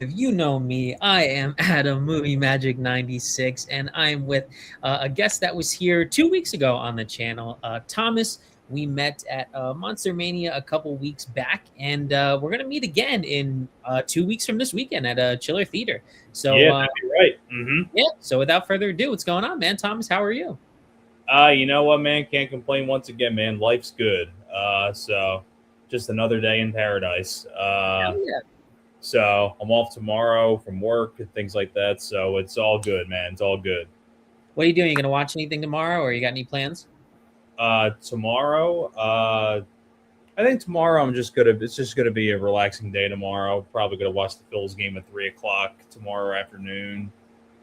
If you know me, I am Adam Movie Magic 96, and I'm with a guest that was here 2 weeks ago on the channel, Thomas. We met at Monster Mania a couple weeks back, and we're gonna meet again in 2 weeks from this weekend at a Chiller Theater. So Yeah, that'd be right. yeah. So without further ado, what's going on, man? Thomas, how are you? You know what, man? Can't complain once again, man. Life's good. So just another day in paradise. Hell yeah. So I'm off tomorrow from work and things like that. So it's all good, man. It's all good. What are you doing? You gonna watch anything tomorrow, or you got any plans? Tomorrow, I think tomorrow it's just gonna be a relaxing day tomorrow. Probably gonna watch the Phil's game at 3 o'clock tomorrow afternoon.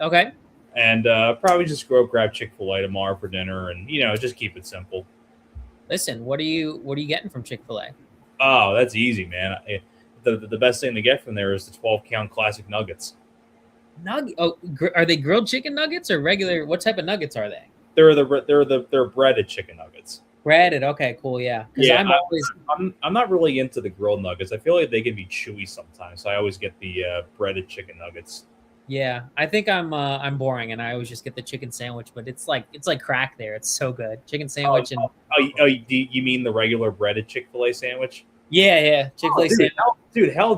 Okay. And probably just go grab Chick-fil-A tomorrow for dinner, and just keep it simple. Listen, what are you getting from Chick-fil-A? Oh, that's easy, man. The best thing to get from there is the 12-count classic nuggets. Oh, are they grilled chicken nuggets or regular? What type of nuggets are they? They're breaded chicken nuggets. Breaded. Okay, cool. Yeah. Yeah, I'm not really into the grilled nuggets. I feel like they can be chewy sometimes. So I always get the breaded chicken nuggets. Yeah, I think I'm boring, and I always just get the chicken sandwich. But it's like crack there. It's so good. Chicken sandwich and You mean the regular breaded Chick-fil-A sandwich? yeah, Chick-fil-A sandwich.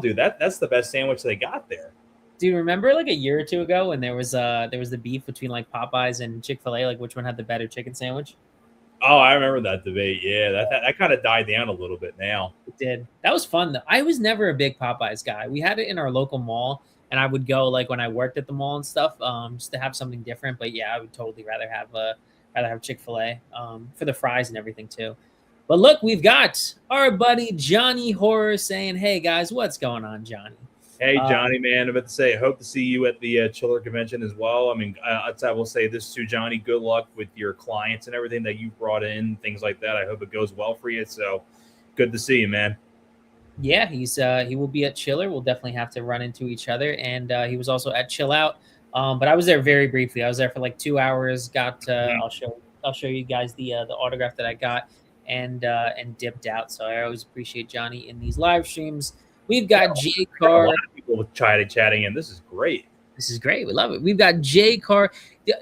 Dude, that's the best sandwich they got there. Dude, remember like a year or two ago when there was the beef between like Popeyes and Chick-fil-A, like which one had the better chicken sandwich? Oh, I remember that debate. Yeah, that kind of died down a little bit now. It did. That was fun though. I was never a big Popeyes guy. We had it in our local mall, and I would go like when I worked at the mall and stuff, just to have something different. But yeah, I would totally rather have Chick-fil-A for the fries and everything too. But look, we've got our buddy Johnny Horror saying, "Hey guys, what's going on, Johnny?" Hey, Johnny, man, I'm about to say, I hope to see you at the Chiller convention as well. I mean, I will say this to Johnny, good luck with your clients and everything that you brought in, things like that. I hope it goes well for you. So good to see you, man. Yeah, he will be at Chiller. We'll definitely have to run into each other. And he was also at Chill Out. But I was there very briefly. I was there for like 2 hours. I'll show you guys the autograph that I got and dipped out. So I always appreciate Johnny in these live streams. We've got J Car. A lot of people chatting in. This is great. This is great. We love it. We've got J Car.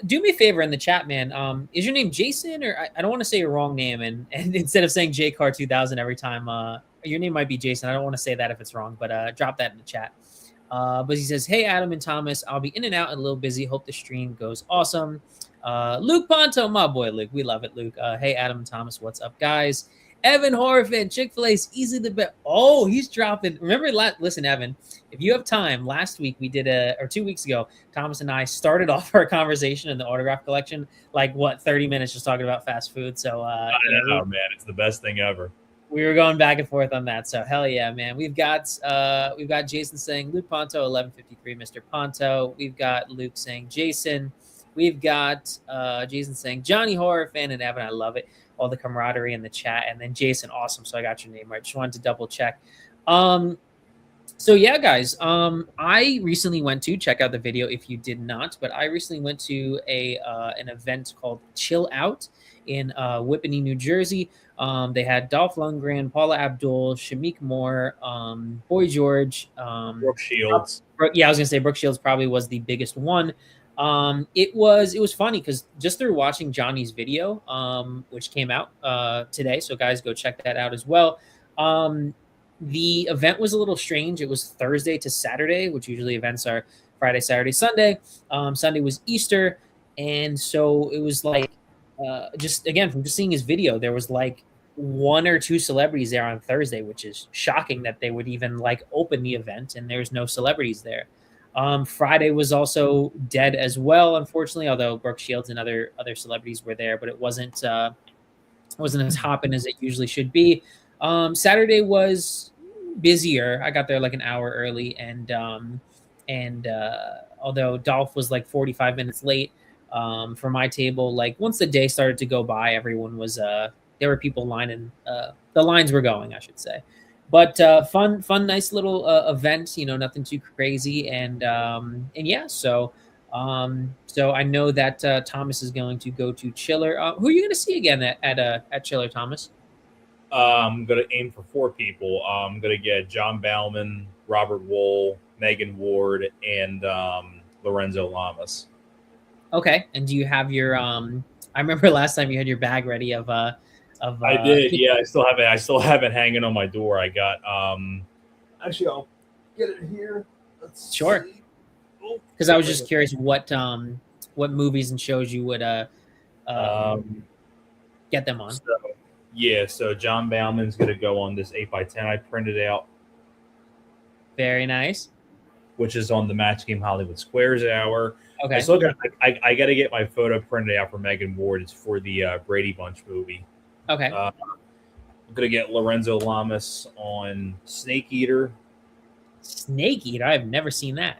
Do me a favor in the chat, man. Is your name Jason, or I don't want to say your wrong name, and instead of saying J Car 2000 every time, your name might be Jason. I don't want to say that if it's wrong, but drop that in the chat. But he says, "Hey Adam and Thomas, I'll be in and out and a little busy. Hope the stream goes awesome." Luke Ponto, my boy Luke, we love it, Luke. Hey Adam and Thomas, what's up, guys? Evan Horfin, Chick-fil-A is easily the best. Oh, he's dropping. Remember, listen, Evan, if you have time, last week we did or 2 weeks ago, Thomas and I started off our conversation in the autograph collection, like 30 minutes just talking about fast food. So I know, man, it's the best thing ever. We were going back and forth on that. So hell yeah, man. We've got Jason saying Luke Ponto, 1153, Mr. Ponto. We've got Luke saying Jason. We've got Jason saying Johnny Horror Fan, and Evan, I love it. All the camaraderie in the chat, and then Jason, awesome. So I got your name right. Just wanted to double check. So yeah, guys, I recently went to check out the video if you did not, but I recently went to an event called Chill Out in Whippany, New Jersey. They had Dolph Lundgren, Paula Abdul, Shamik Moore, Boy George, Brooke Shields. Yeah, I was gonna say Brooke Shields probably was the biggest one. It was funny because just through watching Johnny's video, which came out today, so guys, go check that out as well. The event was a little strange. It was Thursday to Saturday, which usually events are Friday, Saturday, Sunday. Sunday was Easter, and so it was like just again from just seeing his video, there was like 1 or 2 celebrities there on Thursday, which is shocking that they would even like open the event and there's no celebrities there. Friday was also dead as well, unfortunately, although Brooke Shields and other celebrities were there, but it wasn't as hopping as it usually should be. Saturday was busier. I got there like an hour early, and although Dolph was like 45 minutes late for my table, like once the day started to go by, everyone was there were people lining, the lines were going, I should say. But fun, nice little event. Nothing too crazy, and yeah. So I know that Thomas is going to go to Chiller. Who are you going to see again at Chiller, Thomas? I'm going to aim for 4 people. I'm going to get John Bauman, Robert Wool, Megan Ward, and Lorenzo Lamas. Okay. And do you have your I remember last time you had your bag ready of I did, yeah. I still have it hanging on my door. I got actually I'll get it here. Let's Sure. see. Because I was just curious what movies and shows you would get them on. So John Bauman's gonna go on this 8x10 I printed out. Very nice. Which is on the Match Game Hollywood Squares Hour. Okay. I still got. I got to get my photo printed out for Megan Ward. It's for the Brady Bunch movie. Okay. I'm gonna get Lorenzo Lamas on Snake Eater. Snake Eater. I've never seen that.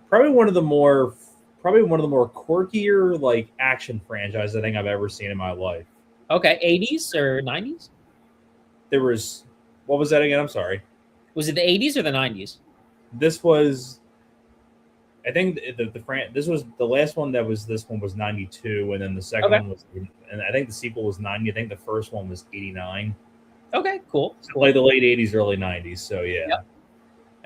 Probably one of the more quirkier like action franchises I think I've ever seen in my life. Okay, 80s or 90s? There was, what was that again? I'm sorry. Was it the 80s or the 90s? This was, I think this was the last one this one was 92, and then the second one was, and I think the sequel was 90. I think the first one was 89. Okay, cool. So like the late 80s, early 90s. So yeah. Yep.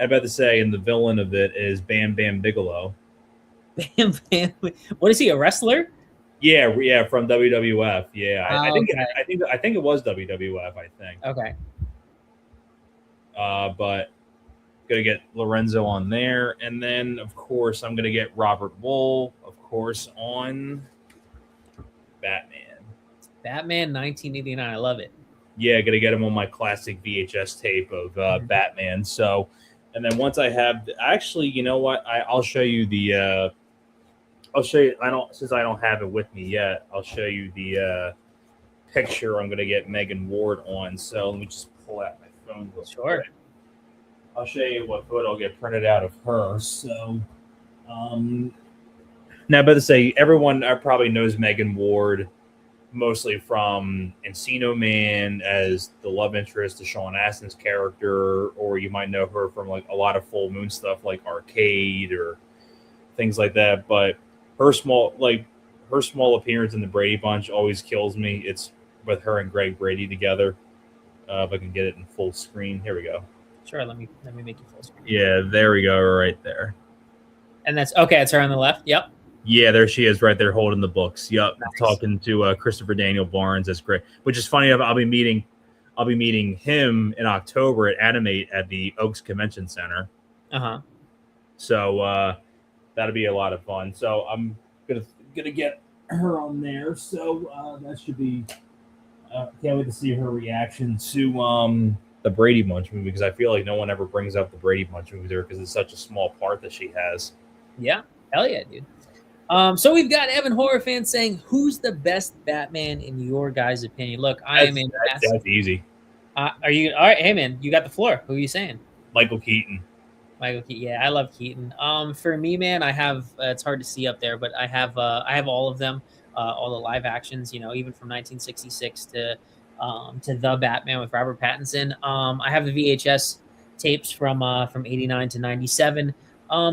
I'm about to say, and the villain of it is Bam Bam Bigelow. Bam Bam. What is he, a wrestler? Yeah, from WWF. Yeah, I think it was WWF. I think. Okay. But gonna get Lorenzo on there, and then of course I'm gonna get Robert Wool, of course, on Batman. Batman 1989. I love it. Yeah, gonna get him on my classic VHS tape of Batman. So, and then once I have, actually, you know what? I'll show you the. I'll show you. Since I don't have it with me yet, I'll show you the picture I'm gonna get Megan Ward on. So let me just pull out my phone real quick. I'll show you what photo I'll get printed out of her. So, now, but to say, everyone probably knows Megan Ward mostly from Encino Man as the love interest to Sean Astin's character, or you might know her from like a lot of Full Moon stuff like Arcade or things like that. But her small appearance in the Brady Bunch always kills me. It's with her and Greg Brady together. If I can get it in full screen. Here we go. Sure, let me make it full screen. Yeah, there we go, right there. And that's okay. It's her on the left. Yep. Yeah, there she is, right there, holding the books. Yep, nice. Talking to Christopher Daniel Barnes. That's great. Which is funny. I'll be meeting him in October at Animate at the Oaks Convention Center. So that'll be a lot of fun. So I'm gonna get her on there. So that should be. Can't wait to see her reaction to the Brady Bunch movie, because I feel like no one ever brings up the Brady Bunch movie there because it's such a small part that she has. Yeah, hell yeah, dude. So we've got Evan Horror Fan saying, "Who's the best Batman in your guys' opinion?" Look, that's easy. Are you all right? Hey, man, you got the floor. Who are you saying? Michael Keaton. Michael Keaton. Yeah, I love Keaton. For me, man, I have. It's hard to see up there, but I have all of them, all the live actions. You know, even from 1966 to the Batman with Robert Pattinson. I have the VHS tapes from 89 to 97.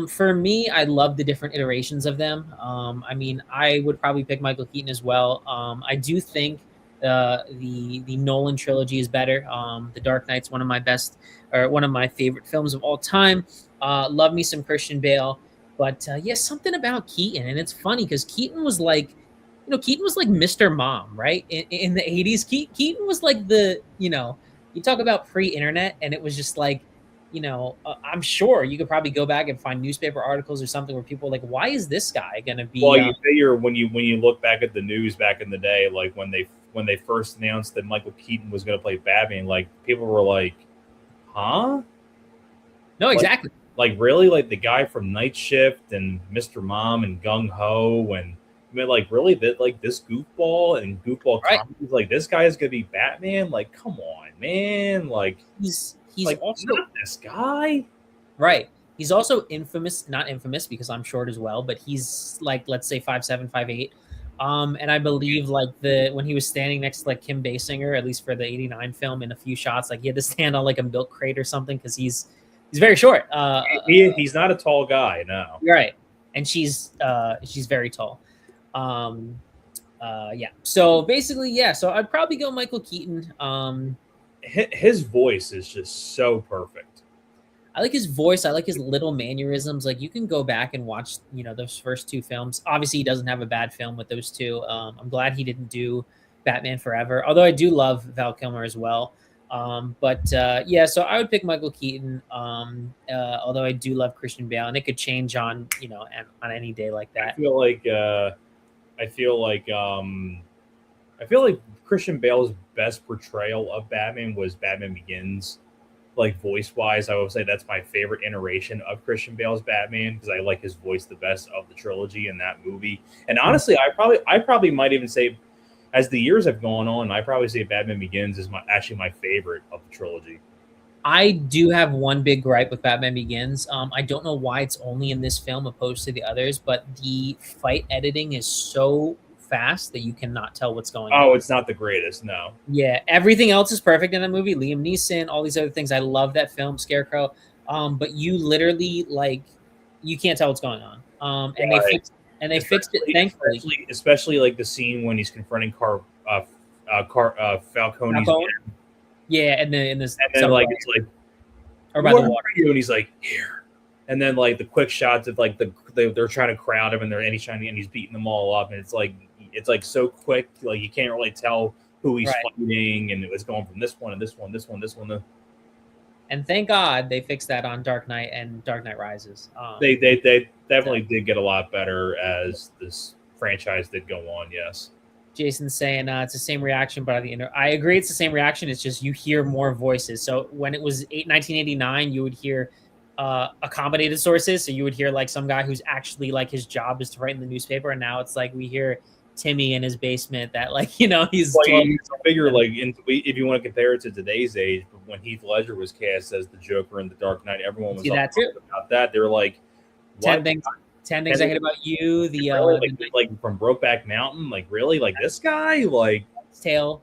For me, I love the different iterations of them. I mean, I would probably pick Michael Keaton as well. I do think the Nolan trilogy is better. The Dark Knight's one of my favorite films of all time. Love me some Christian Bale, but yeah, something about Keaton, and it's funny because Keaton was like, Keaton was like Mr. Mom, right? In the 80s, Keaton was like you talk about pre-internet, and it was just like, I'm sure you could probably go back and find newspaper articles or something where people are like, why is this guy going to be... Well, you figure when you look back at the news back in the day, like when they first announced that Michael Keaton was going to play Batman, like people were like, huh? No, exactly. Like really? Like the guy from Night Shift and Mr. Mom and Gung Ho, and I mean, like really, like this goofball and goofball comedies, like this guy is going to be Batman? Like, come on, man. Like he's like, also not this guy, right? He's also not infamous because I'm short as well, but he's like, let's say 5'7", 5'8". And I believe like when he was standing next to like Kim Basinger, at least for the 89 film, in a few shots, like he had to stand on like a milk crate or something because he's very short. He's not a tall guy, no. You're right, and she's very tall. Yeah. So basically, yeah. So I'd probably go Michael Keaton. His voice is just so perfect. I like his voice. I like his little mannerisms. Like, you can go back and watch, you know, those first two films. Obviously, he doesn't have a bad film with those two. I'm glad he didn't do Batman Forever, although I do love Val Kilmer as well. Yeah, so I would pick Michael Keaton. Although I do love Christian Bale, and it could change on, you know, on any day like that. I feel like Christian Bale's best portrayal of Batman was Batman Begins. Like, voice wise, I would say that's my favorite iteration of Christian Bale's Batman, because I like his voice the best of the trilogy in that movie. And honestly, I probably might even say, as the years have gone on, I probably say Batman Begins is actually my favorite of the trilogy. I do have one big gripe with Batman Begins. I don't know why it's only in this film opposed to the others, but the fight editing is so fast that you cannot tell what's going on. Oh, it's not the greatest, no. Yeah, everything else is perfect in the movie. Liam Neeson, all these other things. I love that film, Scarecrow. But you literally, like, you can't tell what's going on. And they fixed it, thankfully. Especially like the scene when he's confronting Falcone's Falcone? Yeah, and then it's like, or by the water, and he's like, here. And then like the quick shots of like they're trying to crowd him, and he's beating them all up, and it's like so quick, like you can't really tell who he's fighting, and it was going from this one and this one. And thank God they fixed that on Dark Knight and Dark Knight Rises. They definitely did get a lot better as this franchise did go on. Yes. Jason's saying it's the same reaction, but I agree, it's the same reaction. It's just you hear more voices. So when it was 1989, you would hear accommodated sources. So you would hear like some guy who's actually like his job is to write in the newspaper, and now it's like we hear Timmy in his basement that, like, you know, he's like, you figure like if you want to compare it to today's age, when Heath Ledger was cast as the Joker in The Dark Knight, everyone was that too about that. They were like, what? 10 Things I Hate About You, like from Brokeback Mountain, like really, like this guy, like Tale.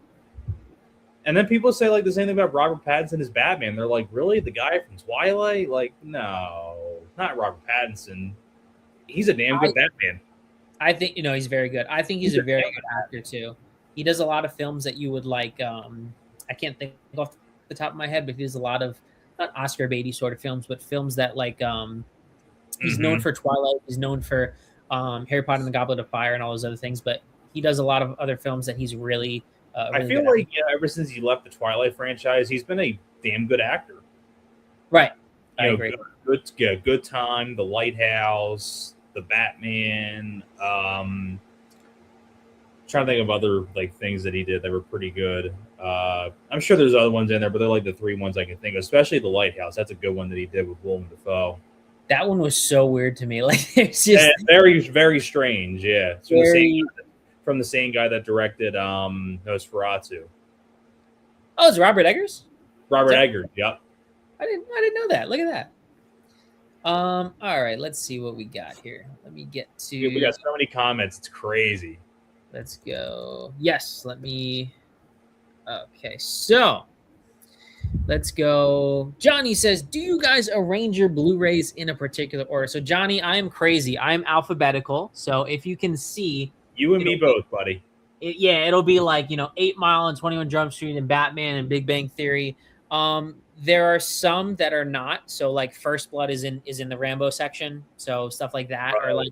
And then people say like the same thing about Robert Pattinson as Batman. They're like, really, the guy from Twilight? Like, no, not Robert Pattinson. He's a damn good Batman. I think, you know, he's very good. I think he's a very good actor too. He does a lot of films that you would like. I can't think off the top of my head, but he does a lot of not Oscar baity sort of films, but films that like he's known for Twilight. He's known for Harry Potter and the Goblet of Fire and all those other things. But he does a lot of other films that he's really. I feel like ever since he left the Twilight franchise, he's been a damn good actor. Right, I agree. Good Time, The Lighthouse, The Batman. Trying to think of other like things that he did that were pretty good. I'm sure there's other ones in there, but they're like the three ones I can think of. Especially The Lighthouse. That's a good one that he did with Willem Dafoe. That one was so weird to me. Like, it's just very, very strange. Yeah, it's from the same guy that directed Nosferatu. Oh, it's Robert Eggers. Robert Eggers. Yep. I didn't know that. Look at that. All right, let's see what we got here. Let me get to. We got so many comments. It's crazy. Let's go. Yes, let me. Okay, so let's go. Johnny says, "Do you guys arrange your Blu-rays in a particular order?" So, Johnny, I am crazy. I am alphabetical. So, if you can see, you and me both, buddy. It'll be like, 8 Mile and 21 Jump Street and Batman and Big Bang Theory. There are some that are not. So like First Blood is in the Rambo section. So stuff like that, right. Or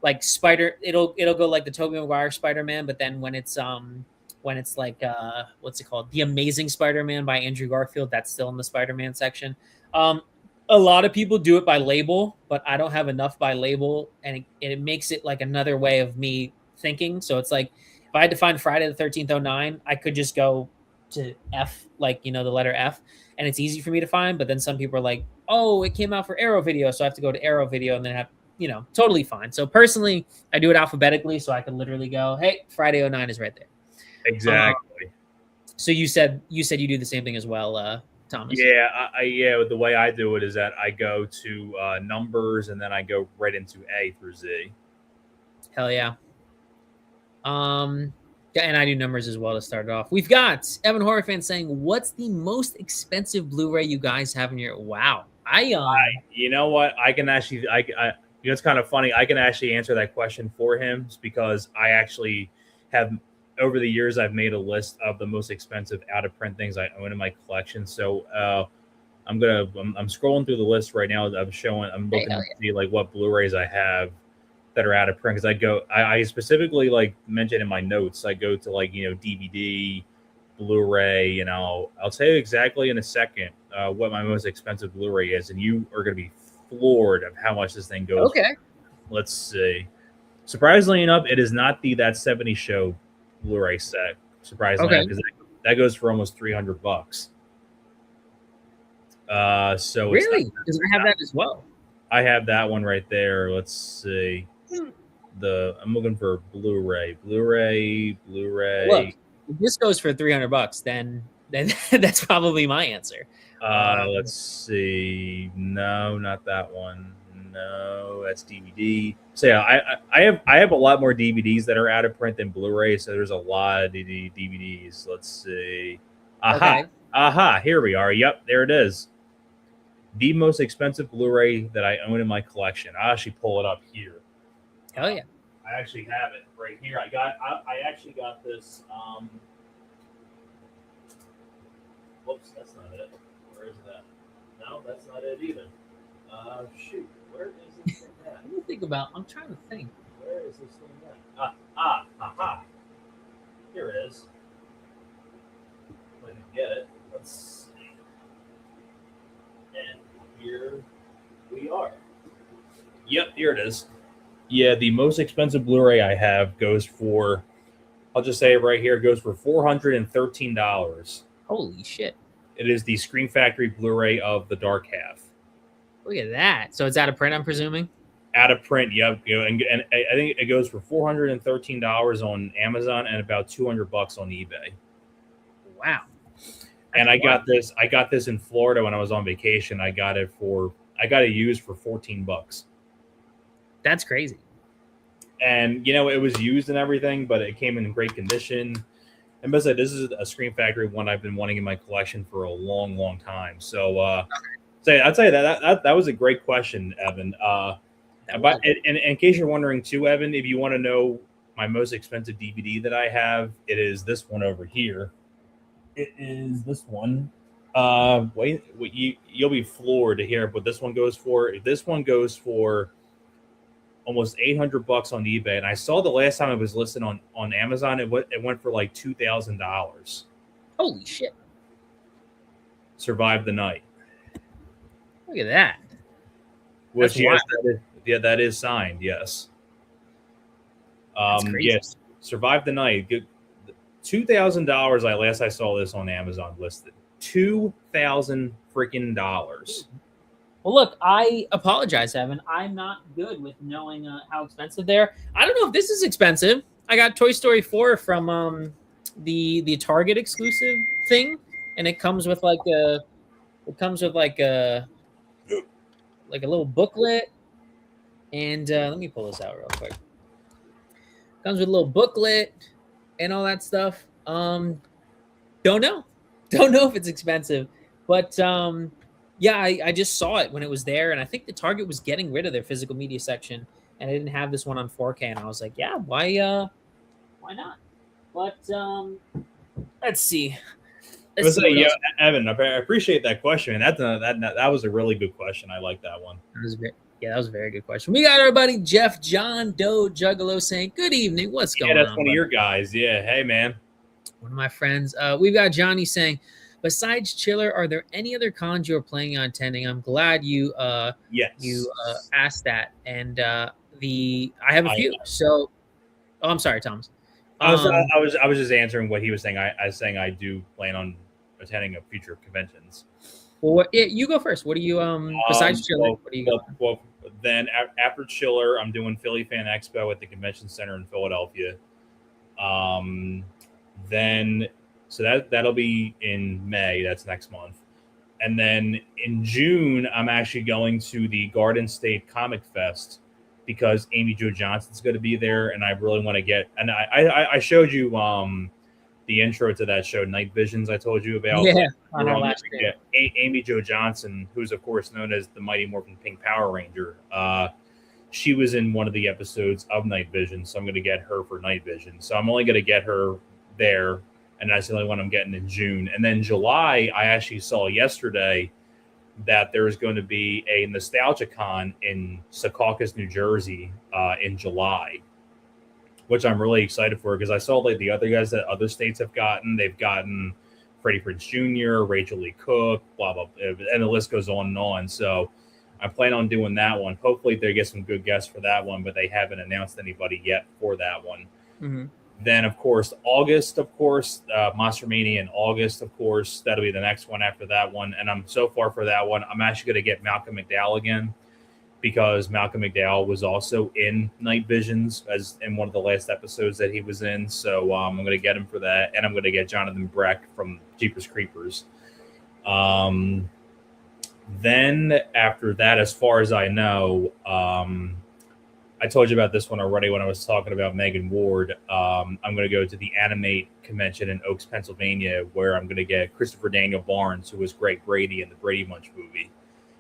like Spider. It'll go like the Tobey Maguire Spider-Man, but then when it's like what's it called, The Amazing Spider-Man by Andrew Garfield, that's still in the Spider-Man section. A lot of people do it by label, but I don't have enough by label, and it makes it like another way of me thinking. So it's like if I had to find Friday the 13th 09, I could just go to F, like, the letter F, and it's easy for me to find. But then some people are like, oh, it came out for Arrow Video, so I have to go to Arrow Video, and then have totally fine. So personally, I do it alphabetically, so I can literally go, hey, Friday 09 is right there. Exactly. So you said you do the same thing as well, Thomas. Yeah, the way I do it is that I go to numbers, and then I go right into A through Z. Hell yeah. And I do numbers as well to start it off. We've got Evan Horror Fan saying, "What's the most expensive Blu-ray you guys have in your?" Wow, you know what? I can actually, it's kind of funny. I can actually answer that question for him because I actually have. Over the years, I've made a list of the most expensive out-of-print things I own in my collection. So I'm scrolling through the list right now. I'm looking to see like what Blu-rays I have that are out of print, because I specifically like mentioned in my notes, I go to like, you know, DVD, Blu-ray, and I'll tell you exactly in a second what my most expensive Blu-ray is, and you are going to be floored of how much this thing goes. Okay. For. Let's see. Surprisingly enough, it is not That 70 Show Blu-ray set. Surprisingly, because that goes for almost $300. So really, because I have that as well. I have that one right there. Let's see. I'm looking for Blu-ray. Look, if this goes for $300, then that's probably my answer. Let's see. No, not that one. No, that's DVD. So yeah, I have a lot more DVDs that are out of print than Blu-ray. So there's a lot of DVDs. Let's see. Aha! Here we are. Yep, there it is. The most expensive Blu-ray that I own in my collection. I'll actually pull it up here. Oh yeah. I actually have it right here. I actually got this. Whoops, that's not it. Where is that? No, that's not it either. Shoot, where is this thing at? I'm trying to think. Where is this thing at? Aha. Here it is. If I can get it. Let's see. And here we are. Yep, here it is. Yeah, the most expensive Blu-ray I have goes for, I'll just say it right here, goes for $413. Holy shit. It is the Scream Factory Blu-ray of The Dark Half. Look at that. So it's out of print, I'm presuming? Out of print, yep. And I think it goes for $413 on Amazon and about $200 on eBay. Wow. And I got this in Florida when I was on vacation. I got it used for $14. That's crazy. And you know, it was used and everything, but it came in great condition. And besides, this is a Scream Factory one I've been wanting in my collection for a long, long time. So I'd say that was a great question, Evan. But in case you're wondering too, Evan, if you want to know my most expensive DVD that I have, it is this one over here. It is this one. You'll be floored to hear what this one goes for. This one goes for almost $800 on eBay, and I saw the last time it was listed on Amazon, it went for like $2,000. Holy shit! Survive the Night. Look at that. Which that is signed. Yes. Yes. Survive the Night. $2,000. I saw this on Amazon listed. $2,000 freaking dollars. Well, look, I apologize, Evan. I'm not good with knowing how expensive they are. I don't know if this is expensive. I got Toy Story 4 from the Target exclusive thing, and it comes with like a little booklet. And let me pull this out real quick. Comes with a little booklet and all that stuff. Don't know if it's expensive, but yeah, I just saw it when it was there, and I think the Target was getting rid of their physical media section, and I didn't have this one on 4K, and I was like, yeah, why not? But let's see. Yeah, Evan, I appreciate that question. That was a really good question. I like that one. That was a very good question. We got our buddy Jeff John Doe Juggalo saying, good evening. What's going on? Yeah, that's one of your guys. Yeah. Hey, man. One of my friends. We've got Johnny saying, besides Chiller, are there any other cons you're planning on attending? I'm glad you asked that. And I have a few. So, I'm sorry, Thomas. I was just answering what he was saying. I was saying I do plan on attending a future conventions. Well, you go first. What do you besides Chiller? What do you go? Well, then after Chiller, I'm doing Philly Fan Expo at the Convention Center in Philadelphia. Then. So that'll be in May. That's next month. And then in June, I'm actually going to the Garden State Comic Fest because Amy Jo Johnson's going to be there, and I really want to get. And I showed you the intro to that show, Night Visions. I told you about. Yeah, on our last day. Amy Jo Johnson, who's of course known as the Mighty Morphin Pink Power Ranger. She was in one of the episodes of Night Vision, so I'm going to get her for Night Vision. So I'm only going to get her there. And that's the only one I'm getting in June. And then July, I actually saw yesterday that there's going to be a Nostalgia Con in Secaucus, New Jersey, in July, which I'm really excited for because I saw like the other guys that other states have gotten. They've gotten Freddie Prinze Jr., Rachel Lee Cook, blah, blah, blah, and the list goes on and on. So I plan on doing that one. Hopefully they get some good guests for that one, but they haven't announced anybody yet for that one. Mm-hmm. Then, of course, August, of course, Monster Mania in August, of course. That'll be the next one after that one. And I'm so far for that one, I'm actually going to get Malcolm McDowell again because Malcolm McDowell was also in Night Visions as in one of the last episodes that he was in. So I'm going to get him for that. And I'm going to get Jonathan Breck from Jeepers Creepers. Then after that, as far as I know, I told you about this one already when I was talking about Megan Ward. I'm going to go to the Animate convention in Oaks, Pennsylvania, where I'm going to get Christopher Daniel Barnes, who was Greg Brady in the Brady Bunch movie.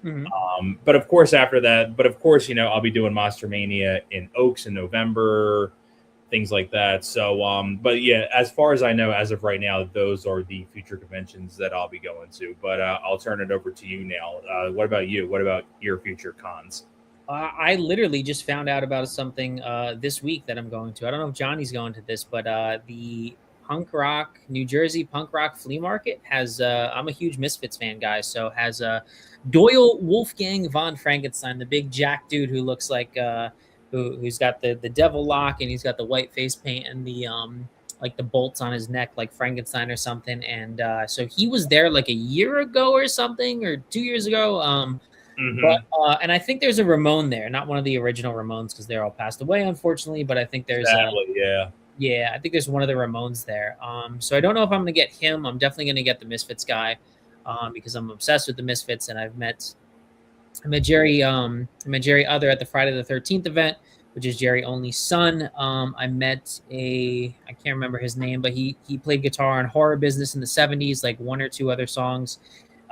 Mm-hmm. But of course, after that, I'll be doing Monster Mania in Oaks in November, things like that. So, but yeah, as far as I know, as of right now, those are the future conventions that I'll be going to. But I'll turn it over to you now. What about you? What about your future cons? I literally just found out about something this week that I'm going to. I don't know if Johnny's going to this, but the New Jersey punk rock flea market has, I'm a huge Misfits fan, guys, so has Doyle Wolfgang von Frankenstein, the big jack dude who looks like, who's got the devil lock and he's got the white face paint and the, like the bolts on his neck, like Frankenstein or something. And so he was there like a year ago or something, or 2 years ago. Mm-hmm. But and I think there's a Ramone there, not one of the original Ramones because they're all passed away, unfortunately. But I think there's I think there's one of the Ramones there. So I don't know if I'm gonna get him. I'm definitely gonna get the Misfits guy, because I'm obsessed with the Misfits, and I met Jerry Other at the Friday the 13th event, which is Jerry Only's son. I met I can't remember his name, but he played guitar on Horror Business in the 70s, like one or two other songs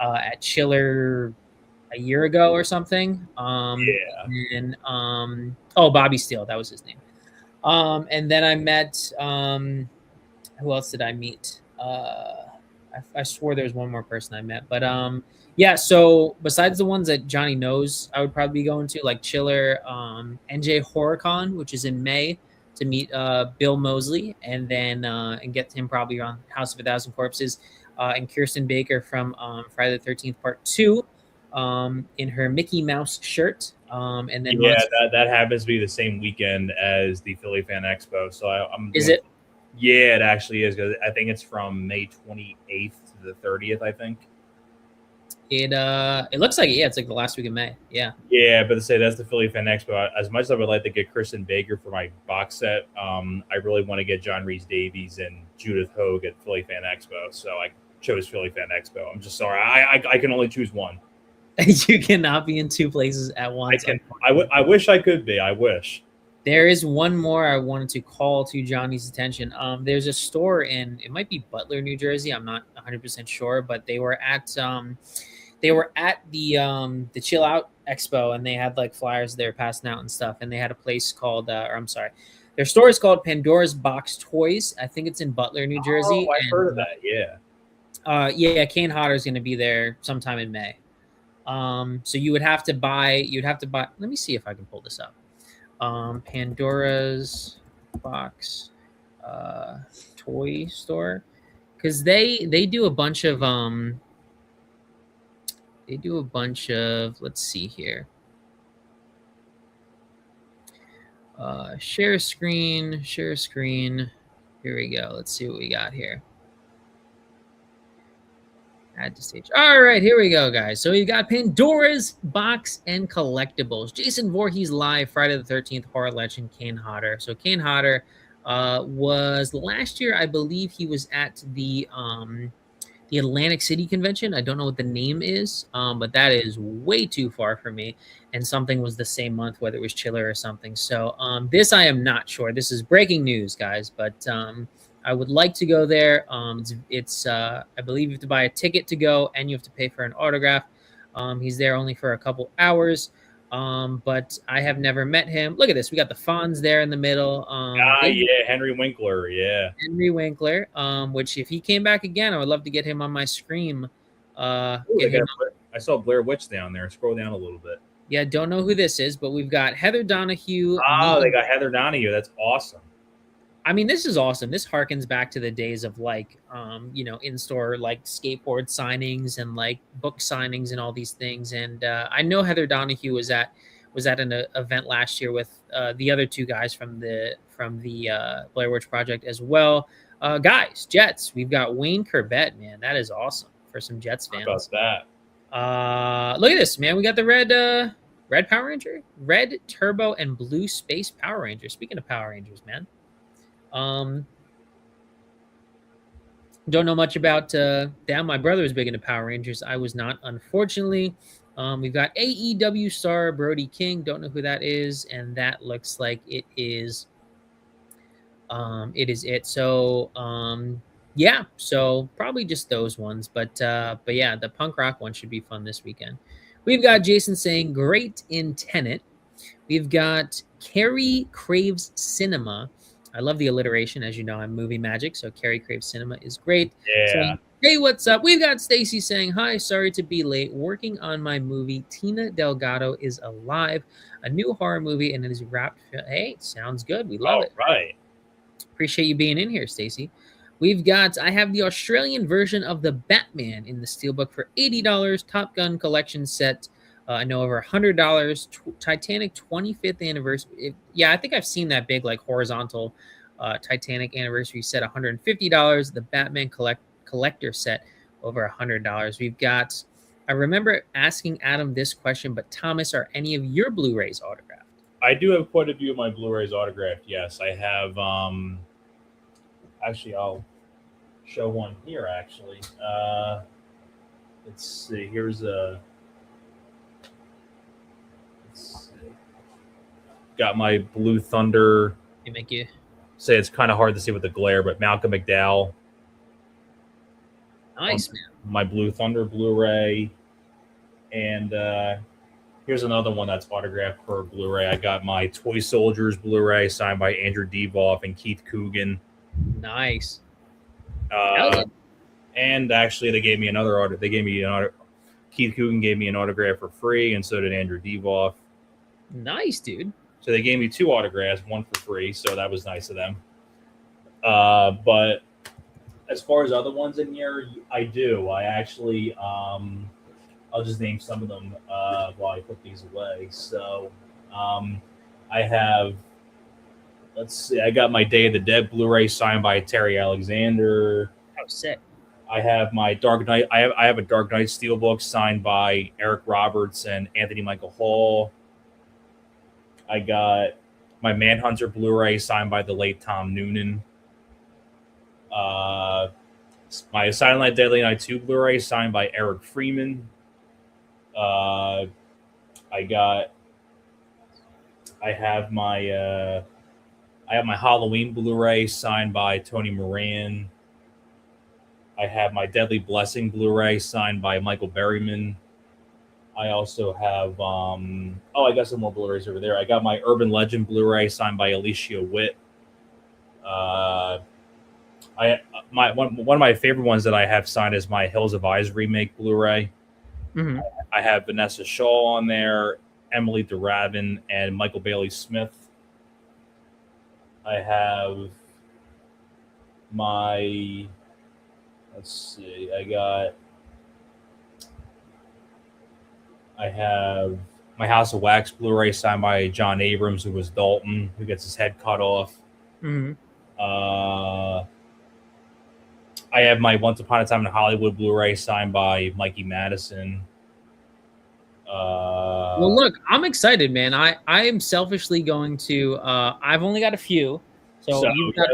at Chiller a year ago or something. And Bobby Steele, that was his name. And then I met who else did I meet? I swore there was one more person I met, but yeah. So besides the ones that Johnny knows, I would probably be going to like Chiller, NJ HorrorCon, which is in May, to meet Bill Moseley, and then and get him probably on House of a Thousand Corpses, and Kirsten Baker from Friday the 13th Part 2. In her Mickey Mouse shirt. And then that happens to be the same weekend as the Philly Fan Expo. So I'm is it? Yeah, it actually is, because I think it's from May 28th to the 30th, I think. It looks like it. Yeah, it's like the last week of May. Yeah. Yeah, but to say that's the Philly Fan Expo. As much as I would like to get Kristen Baker for my box set, I really want to get John Rhys Davies and Judith Hogue at Philly Fan Expo. So I chose Philly Fan Expo. I'm just sorry. I can only choose one. You cannot be in two places at once. I wish I could be. I wish. There is one more I wanted to call to Johnny's attention. There's a store it might be Butler, New Jersey. I'm not 100% sure, but they were at the Chill Out Expo, and they had like flyers they were passing out and stuff. And they had a place called, their store is called Pandora's Box Toys. I think it's in Butler, New Jersey. Oh, I've heard of that. Yeah. Yeah. Kane Hodder is going to be there sometime in May. So you'd have to buy, let me see if I can pull this up. Pandora's Box, toy store. Cause they do a bunch of, let's see here. Share screen. Here we go. Let's see what we got here. Add to stage. All right, here we go, guys. So you got Pandora's Box and Collectibles. Jason Voorhees live, Friday the 13th, horror legend Kane Hodder. So Kane Hodder was last year, I believe he was at the Atlantic City convention. I don't know what the name is, but that is way too far for me. And something was the same month, whether it was Chiller or something. So this I am not sure. This is breaking news, guys, but I would like to go there. It's I believe you have to buy a ticket to go, and you have to pay for an autograph. He's there only for a couple hours, but I have never met him. Look at this. We got the Fonz there in the middle. Henry Winkler. Yeah. Henry Winkler, which if he came back again, I would love to get him on my stream. I saw Blair Witch down there. Scroll down a little bit. Yeah, don't know who this is, but we've got Heather Donahue. Oh, they got Heather Donahue. That's awesome. I mean, this is awesome. This harkens back to the days of like, you know, in-store like skateboard signings and like book signings and all these things. And I know Heather Donahue was at an event last year with the other two guys from the Blair Witch Project as well. Guys, Jets. We've got Wayne Corbett, man. That is awesome for some Jets fans. How about that? Look at this, man. We got the red Power Ranger, red Turbo, and blue Space Power Ranger. Speaking of Power Rangers, man. Don't know much about that. My brother was big into Power Rangers. I was not, unfortunately. We've got AEW star Brody King. Don't know who that is, and that looks like it is. So, yeah. So probably just those ones, but yeah, the punk rock one should be fun this weekend. We've got Jason saying great in Tenet. We've got Carrie Craves Cinema. I love the alliteration. As you know, I'm movie magic, so Carrie Craves Cinema is great. Yeah. Saying, hey, what's up? We've got Stacy saying, hi, sorry to be late. Working on my movie, Tina Delgado is Alive, a new horror movie, and it is wrapped. Hey, sounds good. We love it. Right. Appreciate you being in here, Stacy. I have the Australian version of the Batman in the Steelbook for $80, Top Gun collection set. I know over $100. Titanic 25th anniversary. Yeah, I think I've seen that big like horizontal Titanic anniversary set. $150. The Batman collector set over $100. I remember asking Adam this question, but Thomas, are any of your Blu-rays autographed? I do have quite a few of my Blu-rays autographed. Yes, I have. Actually, I'll show one here. Actually, let's see. Here's a. Got my Blue Thunder. They make you say it's kind of hard to see with the glare, but Malcolm McDowell. Nice, man. My Blue Thunder Blu-ray. And here's another one that's autographed for Blu-ray. I got my Toy Soldiers Blu-ray signed by Andrew Devoff and Keith Coogan. Nice. And actually, they gave me another order. They gave me an order. Keith Coogan gave me an autograph for free, and so did Andrew Devoff. Nice, dude. So they gave me 2 autographs, one for free, so that was nice of them. But as far as other ones in here, I do. I actually, I'll just name some of them while I put these away. So I have, let's see, I got my Day of the Dead Blu-ray signed by Terry Alexander. Oh, sick. I have my Dark Knight. I have a Dark Knight Steelbook signed by Eric Roberts and Anthony Michael Hall. I got my Manhunter Blu-ray signed by the late Tom Noonan. My Silent Night, Deadly Night 2 Blu-ray signed by Eric Freeman. I have my Halloween Blu-ray signed by Tony Moran. I have my Deadly Blessing Blu-ray signed by Michael Berryman. I also have, I got some more Blu-rays over there. I got my Urban Legend Blu-ray signed by Alicia Witt. One of my favorite ones that I have signed is my Hills of Eyes remake Blu-ray. Mm-hmm. I have Vanessa Shaw on there, Emily DeRavin, and Michael Bailey Smith. I have my, let's see, I have my House of Wax Blu-ray signed by John Abrams, who was Dalton, who gets his head cut off. Mm-hmm. I have my Once Upon a Time in Hollywood Blu-ray signed by Mikey Madison. Well, look, I'm excited, man. I am selfishly going to. I've only got a few, so you've got.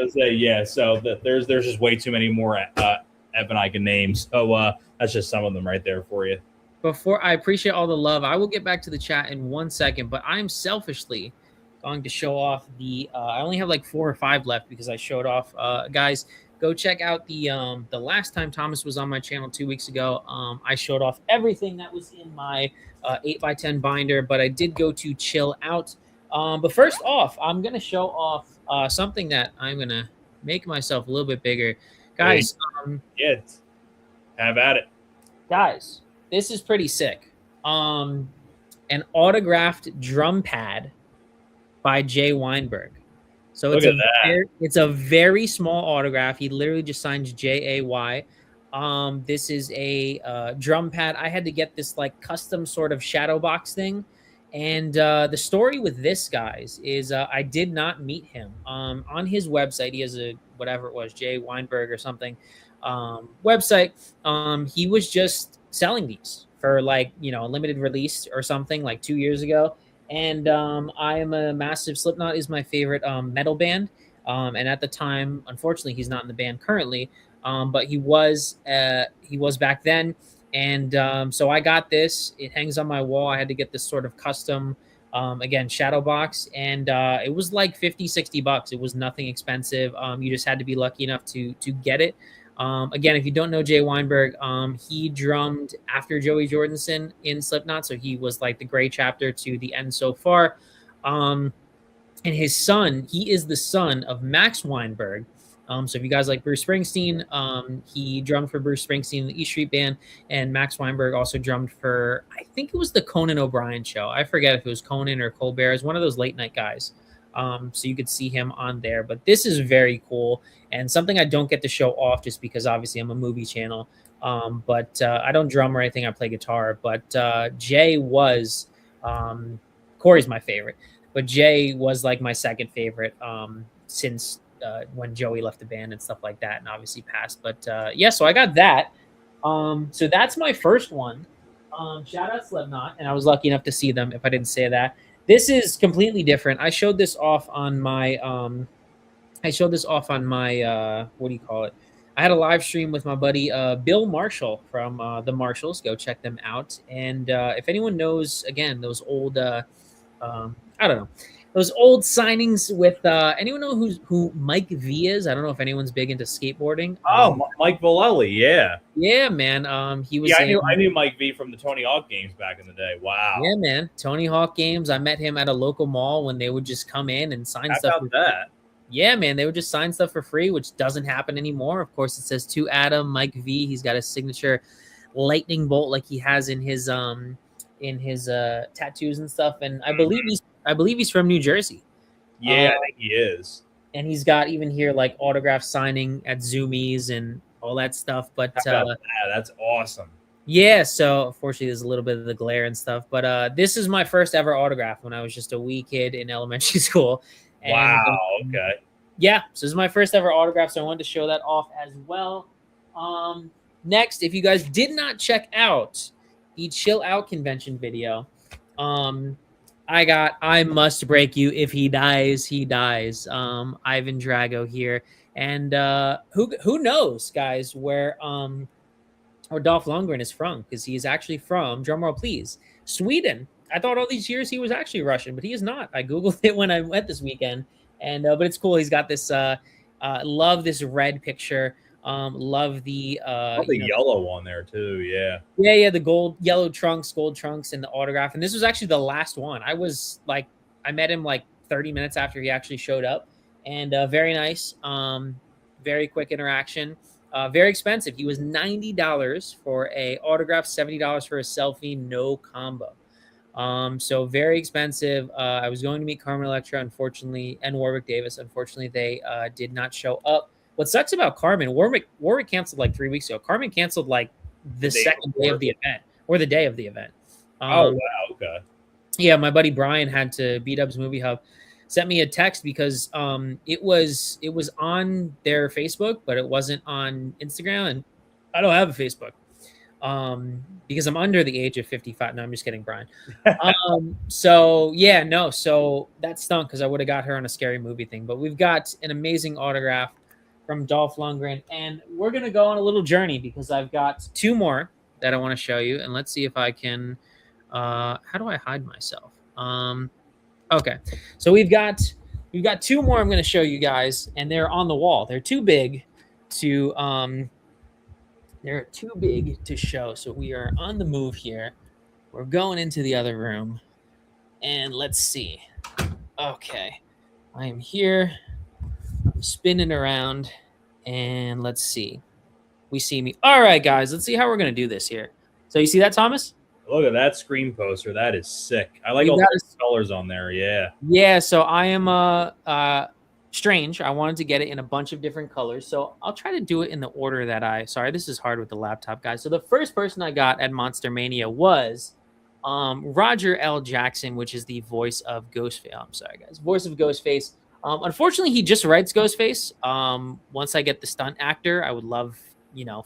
So there's just way too many more Evan I can name. So that's just some of them right there for you. Before I appreciate all the love, I will get back to the chat in 1 second, but I'm selfishly going to show off the. I only have like 4 or 5 left because I showed off. Guys, go check out the last time Thomas was on my channel 2 weeks ago. I showed off everything that was in my 8x10 binder, but I did go to chill out. But first off, I'm gonna show off something that I'm gonna make myself a little bit bigger, guys. Have at it, guys. This is pretty sick. An autographed drum pad by Jay Weinberg. So Look at that. it's a very small autograph. He literally just signs Jay. This is a drum pad. I had to get this like custom sort of shadow box thing. And the story with this, guys, is I did not meet him. On his website, he has a whatever it was, Jay Weinberg or something website. He was just selling these for like, you know, a limited release or something like 2 years ago. And I am a massive Slipknot is my favorite metal band. And at the time, unfortunately, he's not in the band currently, but he was back then. And so I got this. It hangs on my wall. I had to get this sort of custom, again, shadow box. And it was like 50, $60. It was nothing expensive. You just had to be lucky enough to get it. Again, if you don't know Jay Weinberg, he drummed after Joey Jordison in Slipknot, so he was like the gray chapter to the end so far. And his son, he is the son of Max Weinberg. So if you guys like Bruce Springsteen, he drummed for Bruce Springsteen in the E Street Band, and Max Weinberg also drummed for, I think it was the Conan O'Brien show. I forget if it was Conan or Colbert. It's one of those late night guys. So you could see him on there. But this is very cool and something I don't get to show off just because obviously I'm a movie channel. But I don't drum or anything. I play guitar. But Jay was, Corey's my favorite, but Jay was like my second favorite since when Joey left the band and stuff like that, and obviously passed. But yeah, so I got that. So that's my first one. Shout out Slipknot, and I was lucky enough to see them. If I didn't say that. This is completely different. I showed this off on my what do you call it? I had a live stream with my buddy Bill Marshall from the Marshalls. Go check them out. And if anyone knows, again, those old I don't know, those old signings with anyone know who Mike V is? I don't know if anyone's big into skateboarding. Mike Vallely, yeah. Yeah, man. He was. Yeah, I knew Mike V from the Tony Hawk games back in the day. Wow. Yeah, man. Tony Hawk games. I met him at a local mall when they would just come in and sign stuff. How about that? Yeah, man. They would just sign stuff for free, which doesn't happen anymore. Of course, it says to Adam, Mike V. He's got a signature lightning bolt like he has in his tattoos and stuff. And I believe he's from New Jersey. Yeah, I think he is. And he's got even here like autograph signing at Zoomies and all that stuff. But that's awesome. Yeah, so unfortunately there's a little bit of the glare and stuff. But this is my first ever autograph when I was just a wee kid in elementary school. And, wow, okay. Yeah, so this is my first ever autograph, so I wanted to show that off as well. Next, if you guys did not check out the Chill Out convention video, I Must Break You. If he dies, he dies. Ivan Drago here. And who knows, guys, where Dolph Lundgren is from, because he is actually from, drumroll please, Sweden. I thought all these years he was actually Russian, but he is not. I Googled it when I went this weekend. And but it's cool. He's got this love this red picture. Love the yellow one there too. Yeah. Yeah, the yellow trunks, gold trunks, and the autograph. And this was actually the last one. I met him like 30 minutes after he actually showed up. And very nice. Very quick interaction. Very expensive. He was $90 for a autograph, $70 for a selfie, no combo. So very expensive. I was going to meet Carmen Electra, unfortunately, and Warwick Davis. Unfortunately, they did not show up. What sucks about Carmen, Warwick canceled like 3 weeks ago. Carmen canceled like the second day of the event or the day of the event. Oh, wow. Okay. Yeah, my buddy Brian had to B-Dubs Movie Hub sent me a text because it was on their Facebook, but it wasn't on Instagram, and I don't have a Facebook. Because I'm under the age of 55. No, I'm just kidding, Brian. So yeah, no. So that stunk because I would have got her on a scary movie thing. But we've got an amazing autograph from Dolph Lundgren, and we're gonna go on a little journey because I've got two more that I want to show you, and let's see if I can. How do I hide myself? Okay, so we've got two more I'm going to show you guys, and they're on the wall. They're too big to show. So we are on the move here. We're going into the other room, and let's see. Okay, I am here. I'm spinning around, and let's see. We see me. All right, guys. Let's see how we're going to do this here. So you see that, Thomas? Look at that screen poster. That is sick. I like We've all got the colors on there. Yeah. Yeah, so I am strange. I wanted to get it in a bunch of different colors. So I'll try to do it in the order that sorry, this is hard with the laptop, guys. So the first person I got at Monster Mania was Roger L. Jackson, which is the voice of Ghostface. I'm sorry, guys. Voice of Ghostface. Unfortunately, he just writes Ghostface. Once I get the stunt actor, I would love,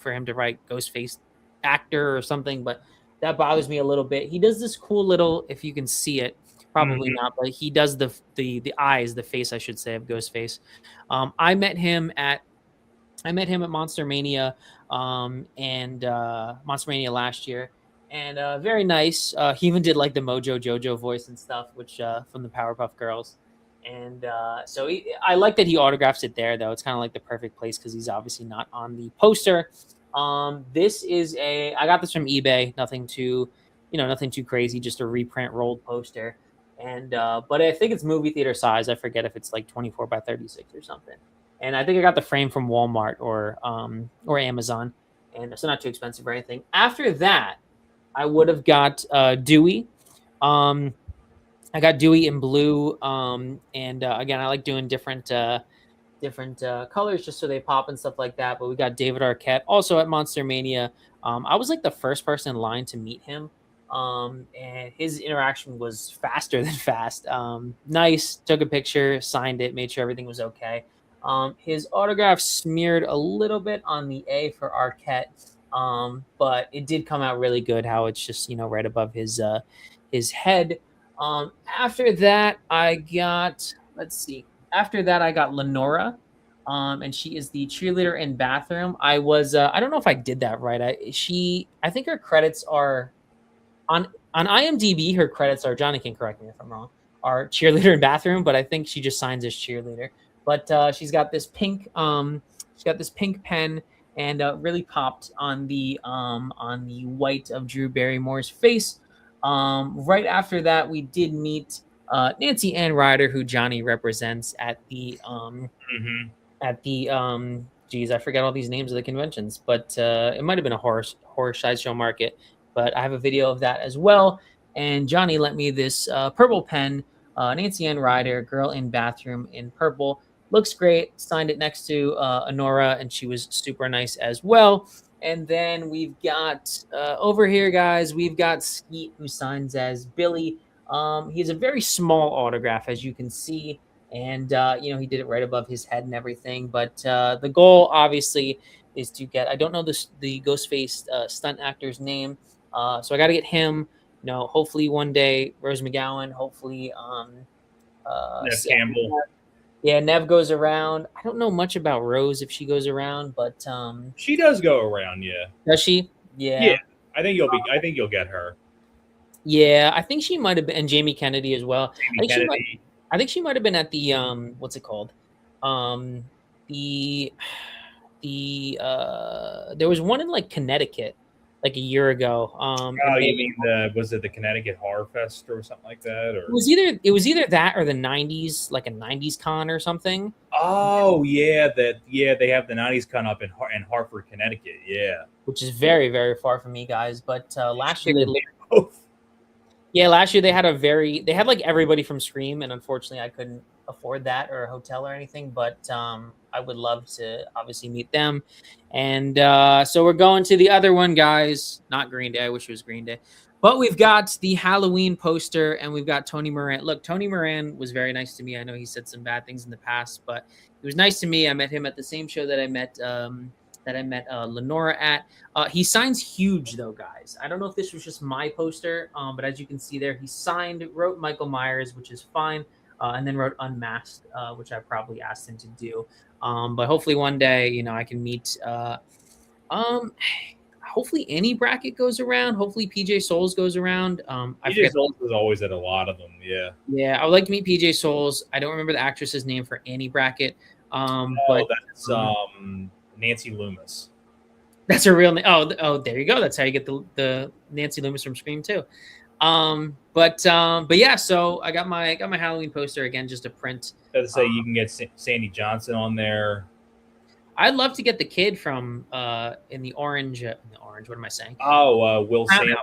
for him to write Ghostface actor or something, but that bothers me a little bit. He does this cool little, if you can see it, probably not, but he does the eyes, the face, I should say, of Ghostface. I met him at Monster Mania, and Monster Mania last year, and very nice. He even did like the Mojo Jojo voice and stuff, which from the Powerpuff Girls. And so I like that he autographs it there, though. It's kind of like the perfect place because he's obviously not on the poster. This is I got this from eBay. Nothing too crazy. Just a reprint rolled poster. And but I think it's movie theater size. I forget if it's like 24 by 36 or something. And I think I got the frame from Walmart or Amazon, and so not too expensive or anything. After that, I would have got Dewey. I got Dewey in blue, and again, I like doing different colors just so they pop and stuff like that. But we got David Arquette also at Monster Mania. I was like the first person in line to meet him, and his interaction was faster than fast. Nice, took a picture, signed it, made sure everything was okay. His autograph smeared a little bit on the A for Arquette, but it did come out really good. How it's just right above his head. After that, I got After that, I got Lenora, and she is the cheerleader in Bathroom. I don't know if I did that right. I think her credits are on IMDb. Her credits are, Johnny can correct me if I'm wrong, are cheerleader in Bathroom, but I think she just signs as cheerleader. But she's got this pink pen, and really popped on the white of Drew Barrymore's face. Right after that, we did meet Nancy Ann Ryder, who Johnny represents at the geez, I forget all these names of the conventions, but it might have been a horror sideshow market. But I have a video of that as well. And Johnny lent me this purple pen, Nancy Ann Ryder, girl in Bathroom in purple. Looks great. Signed it next to Honora, and she was super nice as well. And then we've got over here, guys, we've got Skeet, who signs as Billy. He has a very small autograph, as you can see. And, he did it right above his head and everything. But the goal, obviously, is to get, I don't know the Ghostface stunt actor's name. So I got to get him, hopefully one day, Rose McGowan, hopefully Nev Campbell. Yeah, Nev goes around. I don't know much about Rose if she goes around, but she does go around. Yeah. Does she? Yeah. Yeah. I think you'll get her. Yeah, I think she might have been, and Jamie Kennedy as well. I think she might have been at the what's it called? The there was one in like Connecticut like a year ago. You mean was it the Connecticut Horror Fest or something like that? Or it was either that or the 90s, like a 90s con or something. Oh yeah, they have the 90s con up in Hartford, Connecticut. Yeah, which is very, very far from me, guys. But last year both. Yeah, last year they had like everybody from Scream, and unfortunately I couldn't afford that or a hotel or anything, but I would love to obviously meet them. And so we're going to the other one, guys. Not Green Day. I wish it was Green Day. But we've got the Halloween poster, and we've got Tony Moran. Look, Tony Moran was very nice to me. I know he said some bad things in the past, but it was nice to me. I met him at the same show that I met Lenora at. He signs huge, though, guys. I don't know if this was just my poster, but as you can see there, he wrote Michael Myers, which is fine, and then wrote Unmasked, which I probably asked him to do. But hopefully one day, I can meet. Hopefully any bracket goes around. Hopefully PJ Souls goes around. PJ Souls is always at a lot of them. Yeah. Yeah, I would like to meet PJ Souls. I don't remember the actress's name for any bracket. But that's Nancy Loomis. That's her real name. Oh, there you go. That's how you get the Nancy Loomis from Scream too. But yeah. So I got my Halloween poster again, just a print. I have to say you can get Sandy Johnson on there. I'd love to get the kid from in the orange. What am I saying? Oh, Will Sand.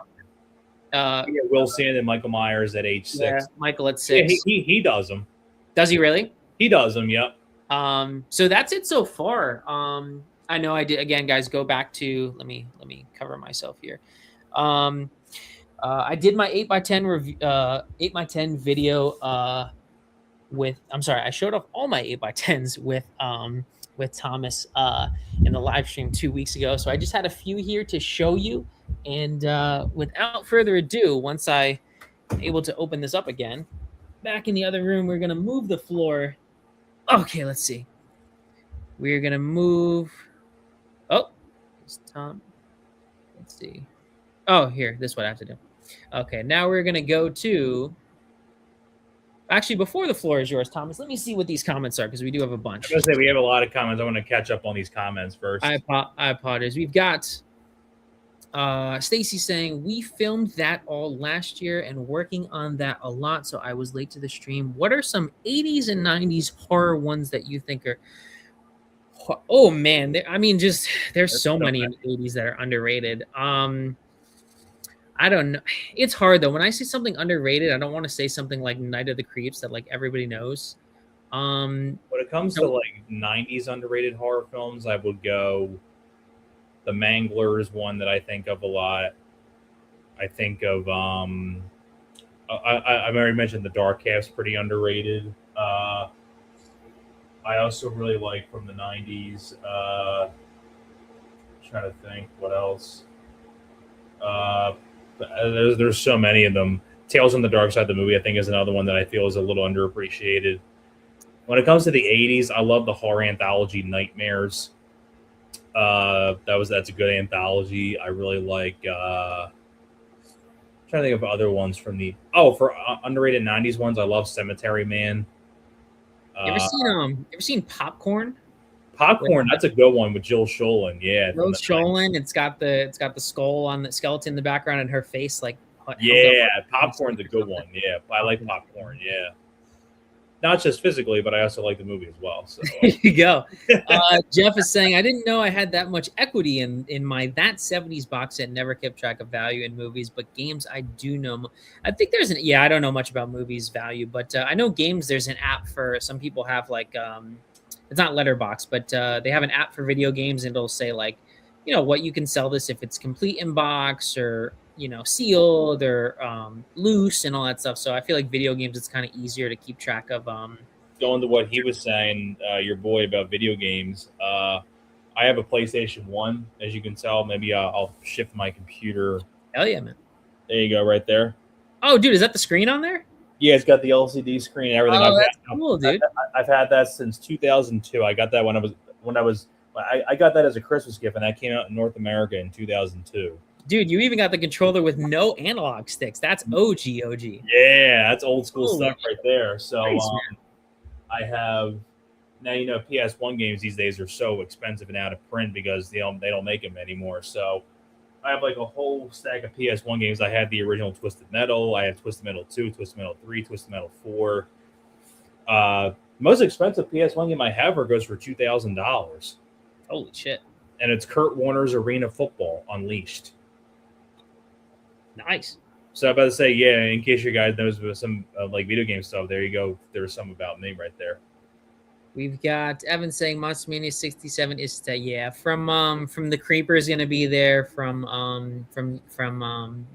Yeah, Will Sand and Michael Myers at age 6. Yeah, Michael at 6. Yeah, he does them. Does he really? He does them. Yep. So that's it so far. I know I did again, guys. Go back to let me cover myself here. I did my 8x10 review, 8x10 video with. I'm sorry, I showed off all my 8x10s with Thomas in the live stream 2 weeks ago. So I just had a few here to show you. And without further ado, once I'm able to open this up again, back in the other room, we're gonna move the floor. Okay, let's see. We're gonna move. Oh, it's Tom. Let's see. Oh, here. This is what I have to do. Okay, now we're gonna go to. Actually, before the floor is yours, Thomas, let me see what these comments are because we do have a bunch. I was gonna say we have a lot of comments. I want to catch up on these comments first. I apologize. We've got Stacy saying we filmed that all last year and working on that a lot, so I was late to the stream. What are some 80s and 90s horror ones that you think are? Oh man, I mean, just there's so many in the 80s that are underrated. I don't know. It's hard though. When I say something underrated, I don't want to say something like Night of the Creeps that like everybody knows. When it comes to like 90s underrated horror films, I would go The Mangler, one that I think of a lot. I think of I've already mentioned The Dark Half's pretty underrated. I also really like from the 90s. Trying to think what else. There's so many of them. Tales from the Dark Side, the movie, I think, is another one that I feel is a little underappreciated. When it comes to the 80s, I love the horror anthology Nightmares. That's a good anthology. I really like. I'm trying to think of other ones from the. Oh, for underrated 90s ones, I love Cemetery Man. You ever seen Popcorn? Popcorn, that's a good one with Jill Schoelen. Yeah, Jill Schoelen. It's got the skull on the skeleton in the background and her face like. Yeah, Popcorn's a good one. Yeah, I like Popcorn. Yeah, not just physically, but I also like the movie as well. So there you go. Jeff is saying I didn't know I had that much equity in my that 70s box set. Never kept track of value in movies, but games I do know. I think there's an I don't know much about movies value, but I know games. There's an app for some people have like it's not Letterboxd, but they have an app for video games, and it'll say like, you know, what you can sell this if it's complete in box or sealed or loose and all that stuff. So I feel like video games, it's kind of easier to keep track of. Going to what he was saying, your boy, about video games. I have a PlayStation 1, as you can tell. Maybe I'll shift my computer. Hell yeah, man. There you go, right there. Oh, dude, is that the screen on there? Yeah, it's got the LCD screen and everything. Oh, that's cool, dude. I've had that since 2002. I got that I got that as a Christmas gift, and that came out in North America in 2002. Dude, you even got the controller with no analog sticks. That's OG. Yeah, that's old school stuff right there. So nice, I have now. PS1 games these days are so expensive and out of print because they don't make them anymore. So I have like a whole stack of PS1 games. I had the original Twisted Metal. I had Twisted Metal 2, Twisted Metal 3, Twisted Metal 4. Most expensive PS1 game I have goes for $2,000. Holy shit! And it's Kurt Warner's Arena Football Unleashed. Nice. So I'm about to say, yeah, in case you guys knows some like video game stuff, there you go. There's some about me right there. We've got Evan saying Monster Mania 67 is from the Creeper is gonna be there, from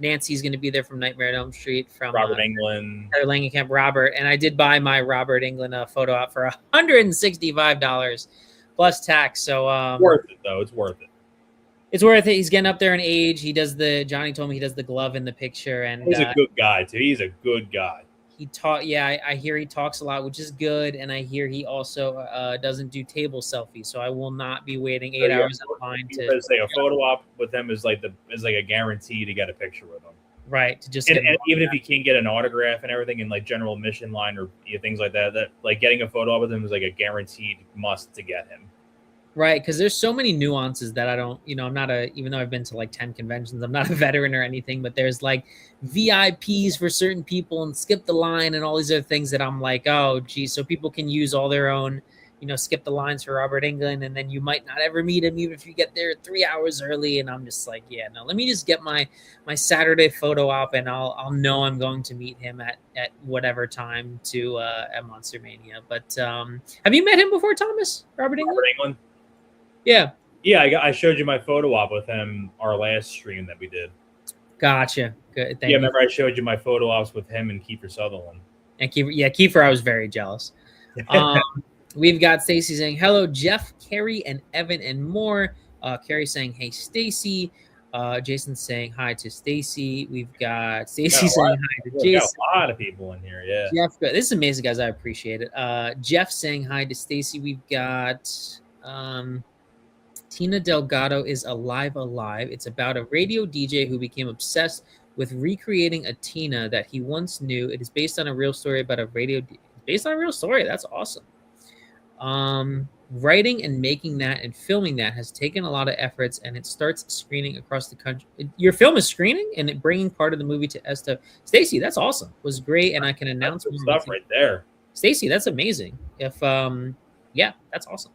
Nancy's gonna be there, from Nightmare on Elm Street, from Robert Englund, Heather Langenkamp, Robert, and I did buy my Robert Englund photo out for $165 plus tax. So worth it though. It's worth it. It's worth it. He's getting up there in age. Johnny told me he does the glove in the picture, and he's a good guy too. He's a good guy. I hear he talks a lot, which is good, and I hear he also doesn't do table selfies. So I will not be waiting 8 hours in line to say a photo op with him is like a guarantee to get a picture with him. Right. To just and even if you can't get an autograph and everything in like general admission line or things like that like getting a photo op with him is like a guaranteed must to get him. Right, because there's so many nuances that I don't, I'm not even though I've been to like 10 conventions, I'm not a veteran or anything, but there's like VIPs for certain people and skip the line and all these other things that I'm like, oh, geez, so people can use all their own, skip the lines for Robert Englund, and then you might not ever meet him, even if you get there 3 hours early. And I'm just like, yeah, no, let me just get my Saturday photo op, and I'll know I'm going to meet him at whatever time to at Monster Mania. But have you met him before, Thomas? Robert Englund? Robert Englund? Yeah. Yeah, I showed you my photo op with him our last stream that we did. Gotcha. Good. Thank you. Remember I showed you my photo ops with him and Kiefer Sutherland. And Kiefer, I was very jealous. We've got Stacy saying, hello, Jeff, Carrie, and Evan, and more. Carrie saying, hey, Stacy. Jason saying hi to Stacy. We've got Stacy saying hi to Jason. Got a lot of people in here, yeah. Jeff, this is amazing, guys. I appreciate it. Jeff saying hi to Stacy. We've got Tina Delgado is Alive. It's about a radio DJ who became obsessed with recreating a Tina that he once knew. It is based on a real story about a radio. Based on a real story. That's awesome. Writing and making that and filming that has taken a lot of efforts, and it starts screening across the country. Your film is screening and it bringing part of the movie to ESTA. Stacy, that's awesome. It was great, and I can announce stuff right there. Stacy, that's amazing. If yeah, that's awesome.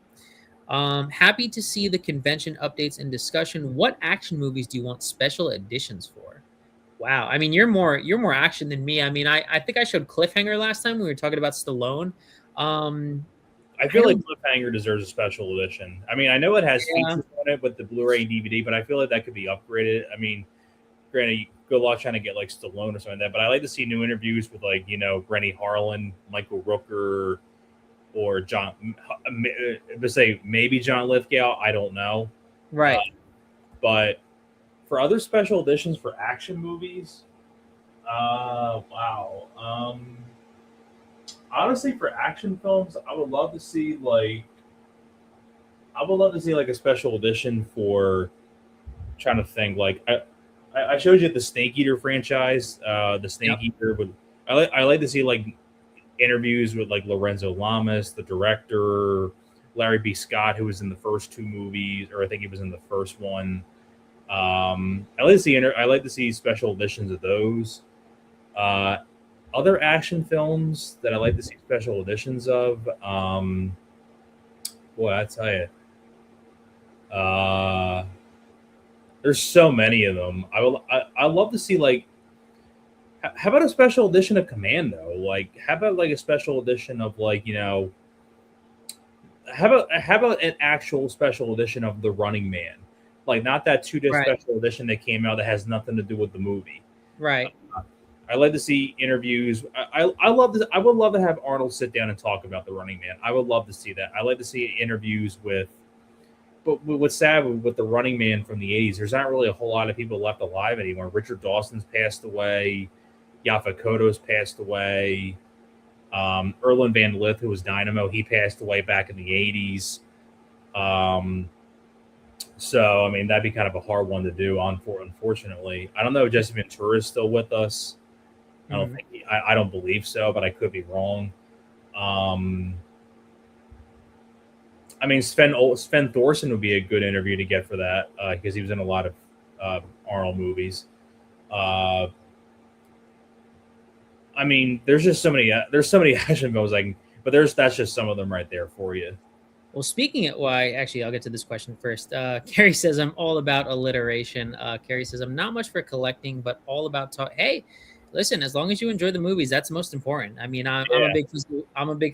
Happy to see the convention updates and discussion. What action movies do you want special editions for? Wow, I mean, you're more action than me. I mean, I think I showed Cliffhanger last time. We were talking about Stallone. I feel like Cliffhanger deserves a special edition. I mean, I know it has features on it with the Blu-ray and DVD, but I feel like that could be upgraded. I mean, granted, good luck trying to get like Stallone or something like that, but I like to see new interviews with like, Rennie Harlan, Michael Rooker, or John, say maybe John Lithgow. I don't know. Right. But for other special editions for action movies, wow. Honestly, for action films, I would love to see like a special edition for. I'm trying to think, like I showed you the Snake Eater franchise. The Snake Eater would. I like to see like interviews with like Lorenzo Lamas, the director, Larry B. Scott, who was in the first two movies, or I think he was in the first one. I like to see special editions of those. Other action films that I like to see special editions of, boy, I tell you, there's so many of them. I love to see like, how about a special edition of Commando? Like, how about like a special edition of like, how about an actual special edition of The Running Man? Like, not that 2-disc special edition that came out that has nothing to do with the movie. Right. I like to see interviews. I would love to have Arnold sit down and talk about The Running Man. I would love to see that. I like to see interviews with. But what's sad with The Running Man from the 80s, there's not really a whole lot of people left alive anymore. Richard Dawson's passed away. Yaphet Kotto's passed away. Erland Van Lith, who was Dynamo, he passed away back in the 80s. So, I mean, that'd be kind of a hard one to do, unfortunately. I don't know if Jesse Ventura is still with us. I don't believe so, but I could be wrong. I mean, Sven Thorson would be a good interview to get for that because he was in a lot of Arnold movies. I mean, there's just so many. There's so many action films but that's just some of them right there for you. Well, speaking of actually, I'll get to this question first. Carrie says, I'm all about alliteration. Carrie says, I'm not much for collecting, but all about talk. Hey, listen, as long as you enjoy the movies, that's most important. I mean, I'm a big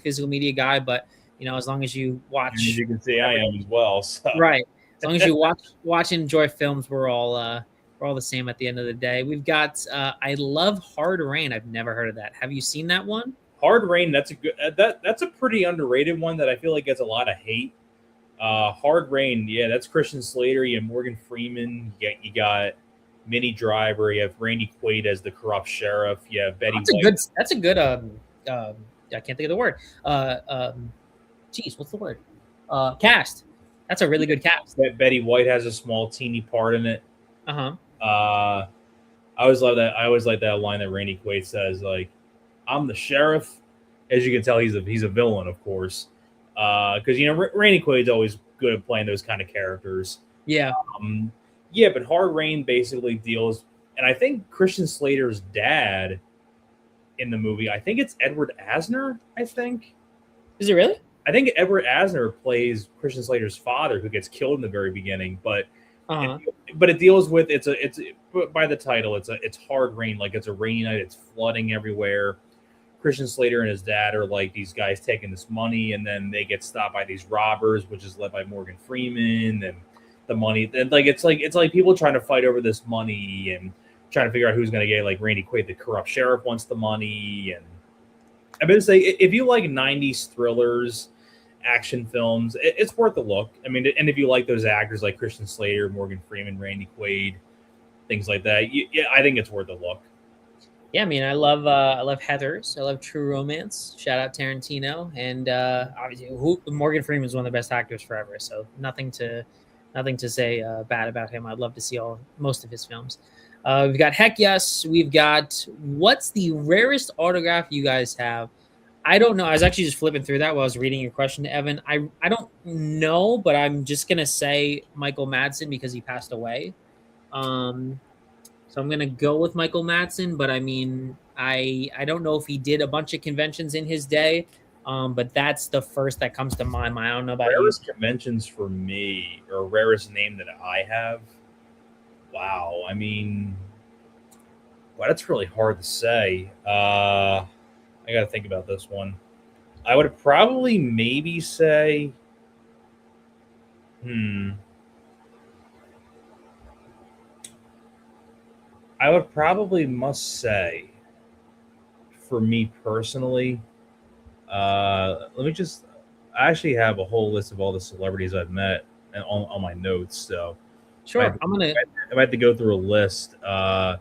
physical media guy, but as long as you watch, as you can see, I am as well. So. Right. As long as you watch and enjoy films, we're all the same at the end of the day. We've got I love Hard Rain. I've never heard of that. Have you seen that one? Hard Rain, that's a good that's a pretty underrated one that I feel like gets a lot of hate. Hard Rain, yeah, that's Christian Slater. You have Morgan Freeman. You got Minnie Driver. You have Randy Quaid as the corrupt sheriff. You have Betty White. That's a good. I can't think of the word. Geez, what's the word? Cast. That's a really good cast. Betty White has a small, teeny part in it. I always love that. I always like that line that Randy Quaid says, like, I'm the sheriff. As you can tell, he's a villain, of course. Because Randy Quaid's always good at playing those kind of characters. Yeah. But Hard Rain basically deals, and I think Christian Slater's dad in the movie, I think it's Edward Asner. I think. Is it really? I think Edward Asner plays Christian Slater's father, who gets killed in the very beginning. But Uh-huh. it deals with it's by the title, it's hard rain, like it's a rainy night, it's flooding everywhere. Christian Slater and his dad are like these guys taking this money, and then they get stopped by these robbers, which is led by Morgan Freeman, and the money, and it's like people trying to fight over this money and trying to figure out who's going to get. Like Randy Quaid, the corrupt sheriff, wants the money, and I'm going to say if you like '90s thrillers, action films, it's worth a look. I mean, and if you like those actors like Christian Slater, Morgan Freeman, Randy Quaid, things like that, yeah, I think it's worth a look. Yeah, I mean, I love Heathers. I love True Romance. Shout out Tarantino, and obviously, Morgan Freeman is one of the best actors forever. So nothing to say bad about him. I'd love to see most of his films. We've got Heck Yes. We've got what's the rarest autograph you guys have? I don't know. I was actually just flipping through that while I was reading your question to Evan. I don't know, but I'm just gonna say Michael Madsen because he passed away. So I'm going to go with Michael Madsen, but I mean, I don't know if he did a bunch of conventions in his day, but that's the first that comes to mind. I don't know about rarest conventions for me, or rarest name that I have. Wow. I mean, well, that's really hard to say. I got to think about this one. I would probably maybe say, I would probably must say, for me personally, let me just, I actually have a whole list of all the celebrities I've met on my notes. So sure, I might have to go through a list. There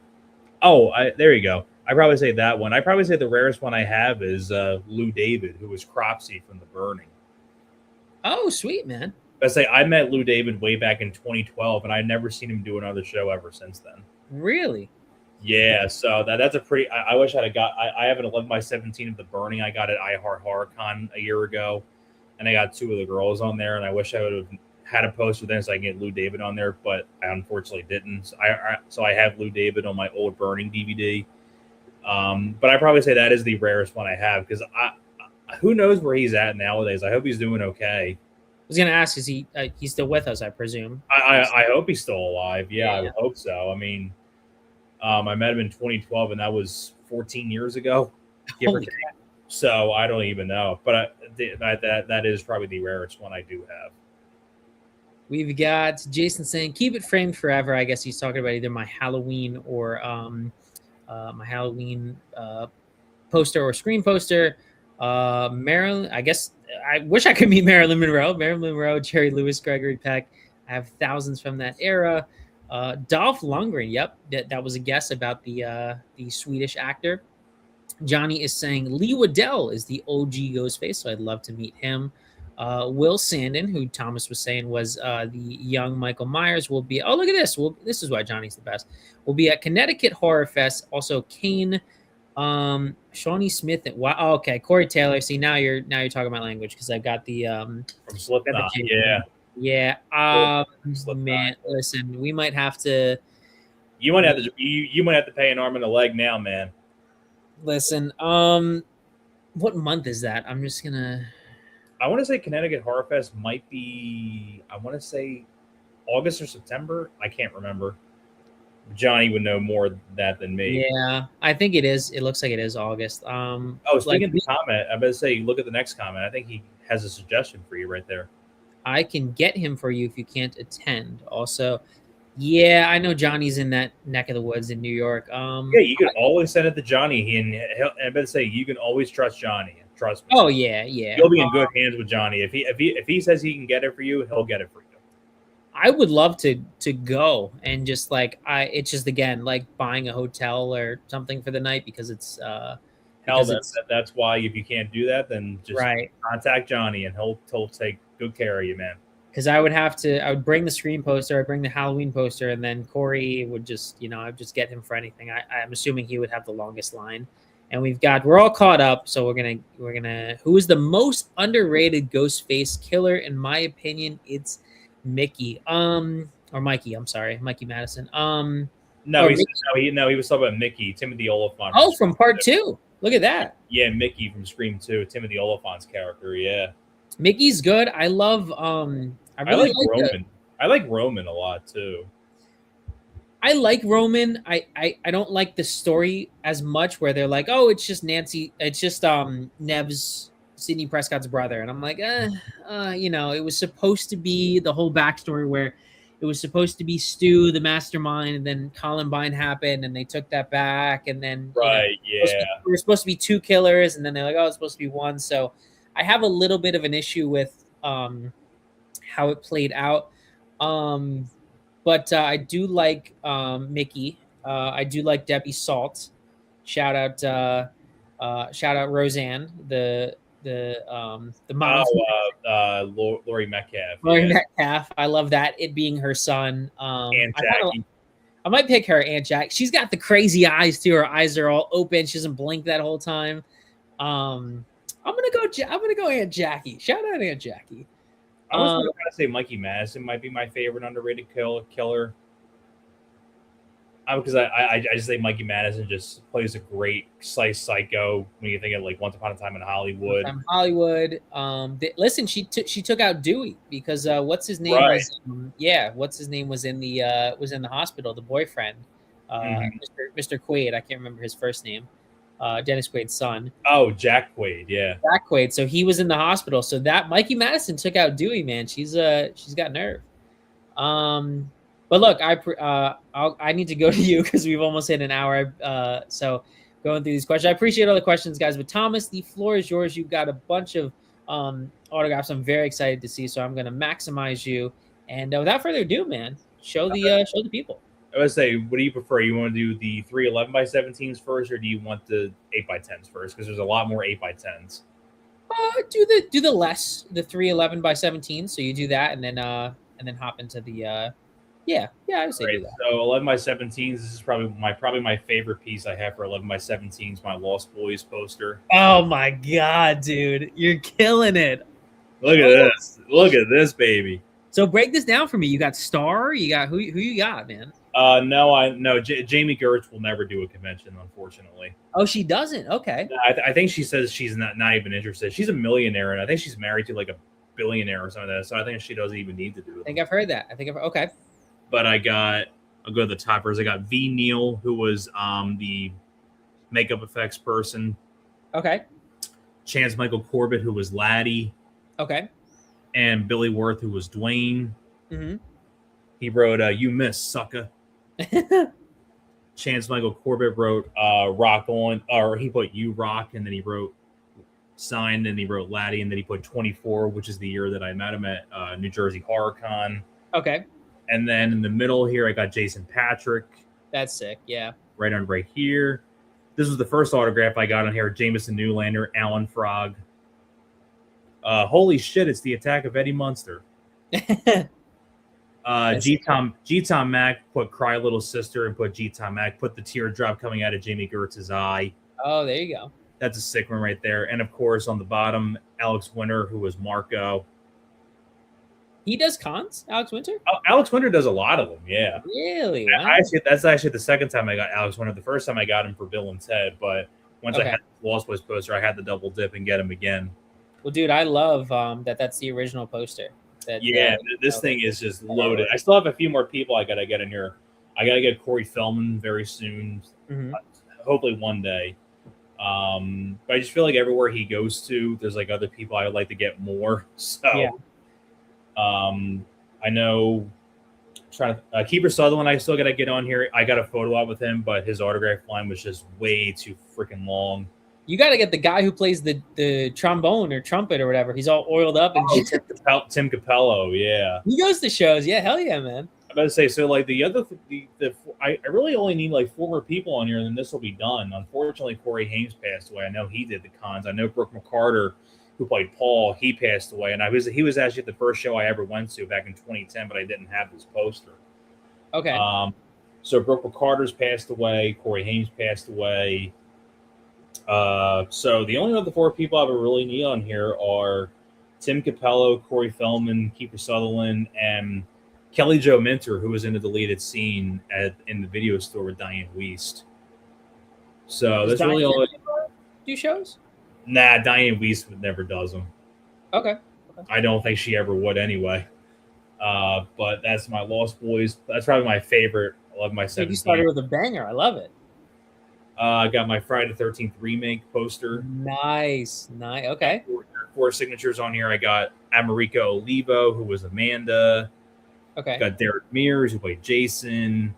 you go. I probably say that one. I probably say the rarest one I have is Lou David, who was Cropsy from The Burning. Oh, sweet, man. I say I met Lou David way back in 2012, and I've never seen him do another show ever since then. Really? Yeah, so that's a pretty. I wish I'd have got. I have an 11x17 of The Burning. I got at iHeart HorrorCon a year ago, and I got two of the girls on there. And I wish I would have had a poster then so I can get Lou David on there, but I unfortunately didn't. So I have Lou David on my old Burning DVD. But I probably say that is the rarest one I have because who knows where he's at nowadays. I hope he's doing okay. I was gonna ask, is he he's still with us? I presume. I hope he's still alive. Yeah, I would hope so. I mean. I met him in 2012, and that was 14 years ago. So I don't even know. But that is probably the rarest one I do have. We've got Jason saying, keep it framed forever. I guess he's talking about either my Halloween or my Halloween poster or screen poster. Marilyn, I guess I wish I could meet Marilyn Monroe. Marilyn Monroe, Jerry Lewis, Gregory Peck. I have thousands from that era. Dolph Lundgren, yep, that was a guess about the Swedish actor. Johnny is saying Lee Waddell is the OG Ghostface, so I'd love to meet him. Will Sandin, who Thomas was saying was the young Michael Myers, will be. Oh, look at this! This is why Johnny's the best. Will be at Connecticut Horror Fest. Also, Kane, Shawnee Smith. Wow. Oh, okay, Corey Taylor. See, now you're talking my language because I got the from Slipknot. Yeah. Man, listen, we might have to. You might have to. You might have to pay an arm and a leg now, man. Listen, what month is that? I'm just gonna. I want to say Connecticut Horror Fest might be. I want to say August or September. I can't remember. Johnny would know more that than me. Yeah, I think it is. It looks like it is August. Speaking of the comment, I'm going to say, look at the next comment. I think he has a suggestion for you right there. I can get him for you if you can't attend. Also, yeah, I know Johnny's in that neck of the woods in New York. Yeah, you can always send it to Johnny. And I'm going to say you can always trust Johnny. Trust me. Oh yeah. You'll be in good hands with Johnny. If he says he can get it for you, he'll get it for you. I would love to go and just it's just again like buying a hotel or something for the night because it's that's why if you can't do that, then just contact Johnny and he'll take good care of you, man. Because I would bring the screen poster, I'd bring the Halloween poster, and then Corey would just, I'd just get him for anything. I'm assuming he would have the longest line. And we're all caught up, so we're gonna who is the most underrated Ghostface killer? In my opinion, it's Mickey. Or Mikey, I'm sorry, Mikey Madison. No, he was talking about Mickey, Timothy Olyphant. Oh, from part 2. Look at that. Yeah, Mickey from Scream 2, Timothy Olyphant's character, yeah. Mickey's good. I love. I I really like like the. Roman. I like Roman a lot too. I like Roman. I don't like the story as much where they're like, oh, it's just Nancy, it's just Nev's Sidney Prescott's brother. And I'm like, you know, it was supposed to be the whole backstory where it was supposed to be Stu, the mastermind, and then Columbine happened and they took that back. And then, you know, Right? Yeah. we were supposed to be two killers, and then they're like, oh, it's supposed to be one. So I have a little bit of an issue with how it played out. Um but I do like Mickey. I do like Debbie Salt. Shout out, shout out Roseanne, the mom. Lori Metcalf. Laurie Yeah. Metcalf. I love that. It being her son. And Jackie. I might pick her, Aunt Jack. She's got the crazy eyes too. Her eyes are all open. She doesn't blink that whole time. I'm gonna go. I'm gonna go Aunt Jackie. Shout out Aunt Jackie. I was going to say Mikey Madison might be my favorite underrated killer. Because I just think Mikey Madison just plays a great slice psycho when you think of like Once Upon a Time in Hollywood. Listen, she took out Dewey because what's his name Right. was what's his name was in the hospital, the boyfriend, Mr. Quaid. I can't remember his first name. Dennis Quaid's son. Oh, Jack Quaid, yeah. Jack Quaid. So he was in the hospital. So that Mikey Madison took out Dewey, man. She's got nerve. But look, I need to go to you because we've almost hit an hour. So going through these questions, I appreciate all the questions, guys. But Thomas, the floor is yours. You've got a bunch of autographs. I'm very excited to see. So I'm going to maximize you. And without further ado, man, show the people. I would say, what do you prefer? You want to do the 311 by 17s first, or do you want the 8x10s first? Because there's a lot more 8x10s. Do the 311 by 17. So you do that, and then hop into the I would say do that. So 11 by 17s. This is probably my favorite piece I have for 11 by 17s. My Lost Boys poster. Oh my god, dude, you're killing it! Look at this! Look at this baby. So break this down for me. You got Star. You got who you got, man? No. Jamie Gertz will never do a convention, unfortunately. Oh, she doesn't. Okay. I think she says she's not even interested. She's a millionaire, and I think she's married to like a billionaire or something like that. So I think she doesn't even need to do it. I think I've heard that. Okay. But I'll go to the top first. I got V. Neal, who was the makeup effects person. Okay. Chance Michael Corbett, who was Laddie. Okay. And Billy Worth, who was Dwayne. Mm-hmm. He wrote "You Miss Sucker." Chance Michael Corbett wrote "Rock On," or he put "You Rock," and then he wrote "Signed," and he wrote Laddie, and then he put 24, which is the year that I met him at New Jersey Horror Con. Okay. And then in the middle here, I got Jason Patrick. That's sick. Yeah. Right here. This was the first autograph I got on here. Jameson Newlander, Alan Frog. Holy shit! It's the Attack of Eddie Munster. G-Tom Mac put Cry Little Sister and put G-Tom Mac, put the teardrop coming out of Jamie Gertz's eye. Oh, there you go. That's a sick one right there. And of course, on the bottom, Alex Winter, who was Marco. He does cons, Alex Winter? Oh, Alex Winter does a lot of them, yeah. Really? Wow. That's actually the second time I got Alex Winter. The first time I got him for Bill and Ted, but once I had the Lost Boys poster, I had to double dip and get him again. Well, dude, I love that's the original poster. This thing is just loaded. I still have a few more people I got to get in here. I got to get Corey Feldman very soon, hopefully one day. But I just feel like everywhere he goes to, there's like other people I would like to get more. So, I know Kiefer Sutherland, I still got to get on here. I got a photo out with him, but his autograph line was just way too freaking long. You got to get the guy who plays the trombone or trumpet or whatever. He's all oiled up and Tim Capello, yeah. He goes to shows, yeah, hell yeah, man. I'm about to say, so like I really only need like 4 more people on here, and then this will be done. Unfortunately, Corey Haim passed away. I know he did the cons. I know Brooke McCarter, who played Paul, he passed away, and he was actually at the first show I ever went to back in 2010, but I didn't have his poster. Okay. So Brooke McCarter's passed away. Corey Haim passed away. So the only other 4 people I would really need on here are Tim Capello, Corey Feldman, Kiefer Sutherland, and Kelly Jo Minter, who was in the deleted scene in the video store with Diane Wiest. So that's really all. Do shows? Nah, Diane Wiest never does them. Okay. I don't think she ever would anyway. But that's my Lost Boys. That's probably my favorite. I love my 17. You started with a banger. I love it. I got my Friday the 13th remake poster. Nice. Okay. Four signatures on here. I got Americo Olivo, who was Amanda. Okay. Got Derek Mears, who played Jason.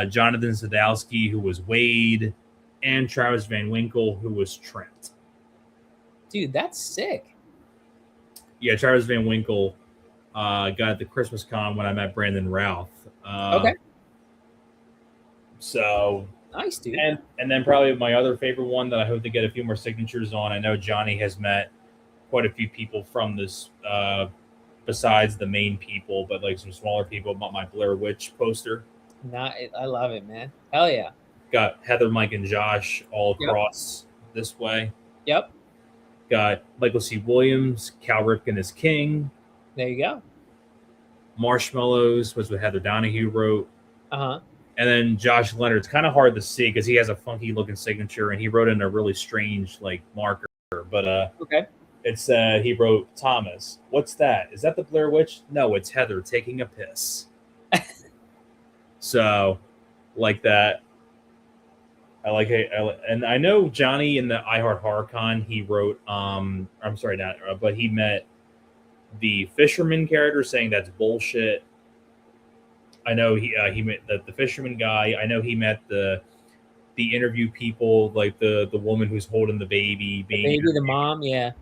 Jonathan Sadowski, who was Wade. And Travis Van Winkle, who was Trent. Dude, that's sick. Yeah, Travis Van Winkle got at the Christmas con when I met Brandon Routh. Okay. So nice, dude. And then probably my other favorite one that I hope to get a few more signatures on. I know Johnny has met quite a few people from this, besides the main people, but like some smaller people about my Blair Witch poster. I love it, man. Hell yeah. Got Heather, Mike, and Josh all across this way. Yep. Got Michael C. Williams, Cal Ripken as King. There you go. Marshmallows was what Heather Donahue wrote. Uh-huh. And then Josh Leonard. It's kind of hard to see because he has a funky looking signature and he wrote in a really strange like marker. But okay. It's he wrote Thomas. What's that? Is that the Blair Witch? No, it's Heather taking a piss. So, like that. I like it, and I know Johnny in the iHeart HorrorCon. He wrote, I'm sorry, not, but he met the fisherman character, saying that's bullshit. I know he met the fisherman guy. I know he met the interview people, like the woman who's holding the baby, the mom, yeah,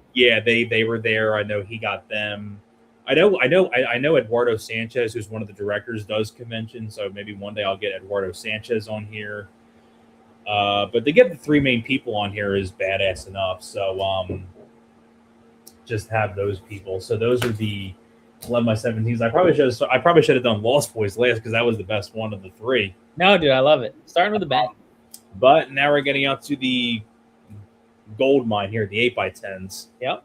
they were there. I know he got them. I know Eduardo Sanchez, who's one of the directors, does conventions. So maybe one day I'll get Eduardo Sanchez on here. But to get the three main people on here is badass enough. So just have those people. So those are the 11 by 17s. I probably should have done Lost Boys last because that was the best one of the three. No, dude, I love it. Starting with the bang. But now we're getting out to the gold mine here, the 8 by 10s. Yep.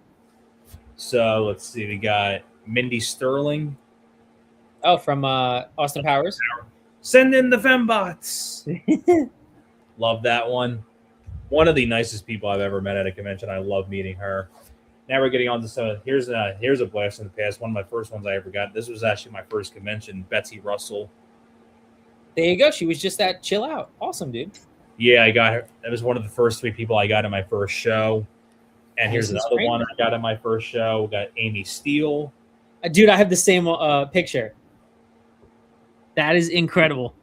So let's see. We got Mindy Sterling. Oh, from Austin Powers. Send in the fembots. Love that one. One of the nicest people I've ever met at a convention. I love meeting her. Now we're getting on to some. Here's a blast from the past. One of my first ones I ever got. This was actually my first convention. Betsy Russell. There you go. She was just at Chill Out. Awesome, dude. Yeah, I got her. That was one of the first three people I got in my first show. And here's another one I got in my first show. We got Amy Steele. Dude, I have the same picture. That is incredible.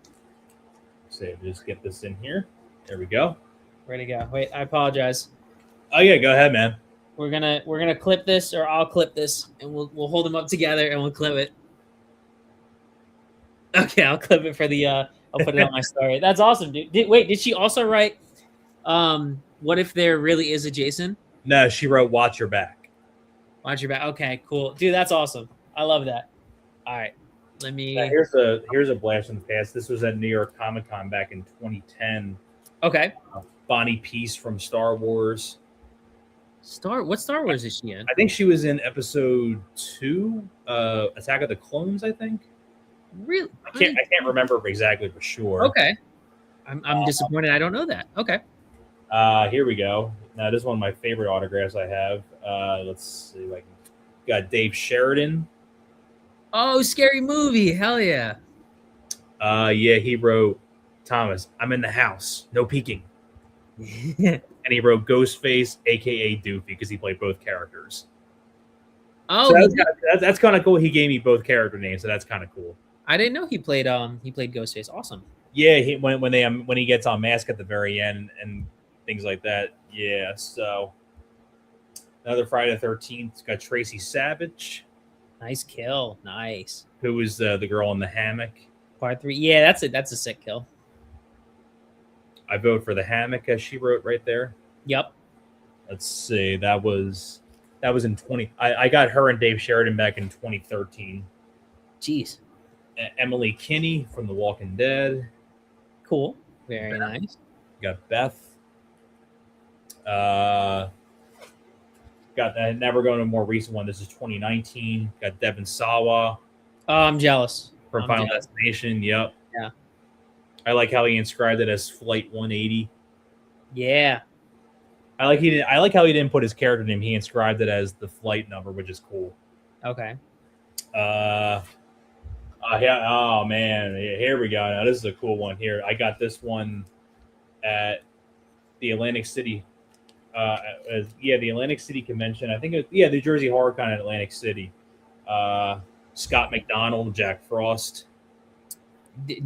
So just get this in here. There we go. Ready to go. Wait, I apologize. Oh yeah, go ahead, man. We're gonna clip this, or I'll clip this, and we'll hold them up together and we'll clip it. Okay, I'll clip it for the I'll put it on my story. That's awesome, dude. Did she also write what if there really is a Jason? No, she wrote Watch Your Back. Watch Your Back. Okay, cool. Dude, that's awesome. I love that. All right. Let me here's a blast from the past. This was at New York Comic Con back in 2010. Okay. Bonnie Peace from Star Wars. What Star Wars is she in? I think she was in episode 2, Attack of the Clones, I think. Really? I can't remember exactly for sure. Okay. I'm disappointed I don't know that. Okay. Here we go. Now this is one of my favorite autographs I have. Let's see if I can. Got Dave Sheridan. Oh, Scary Movie. Hell yeah. Yeah, he wrote Thomas, I'm in the house. No peeking. And he wrote Ghostface, a.k.a. Doofy, because he played both characters. Oh, so that's kind of cool. He gave me both character names, so that's kind of cool. I didn't know he played Ghostface. Awesome. Yeah, when he gets on mask at the very end and things like that. Yeah, so another Friday the 13th got Tracy Savage. Nice kill. Nice. Who was the girl in the hammock? Part 3. Yeah, that's a sick kill. I vote for the hammock, as she wrote right there. Yep. Let's see. That was in 20. I got her and Dave Sheridan back in 2013. Jeez. Emily Kinney from The Walking Dead. Cool. Very nice. Got Beth. Got now we're going to a more recent one. This is 2019. Got Devin Sawa. Oh, I'm jealous. From Final Destination. Yep. Yeah. I like how he inscribed it as Flight 180. Yeah. I like how he didn't put his character name. He inscribed it as the flight number, which is cool. Okay. Yeah. Oh man, here we go. Now this is a cool one. Here, I got this one at the Atlantic City. The Atlantic City Convention. I think the Jersey Horror Con at Atlantic City. Scott McDonald, Jack Frost.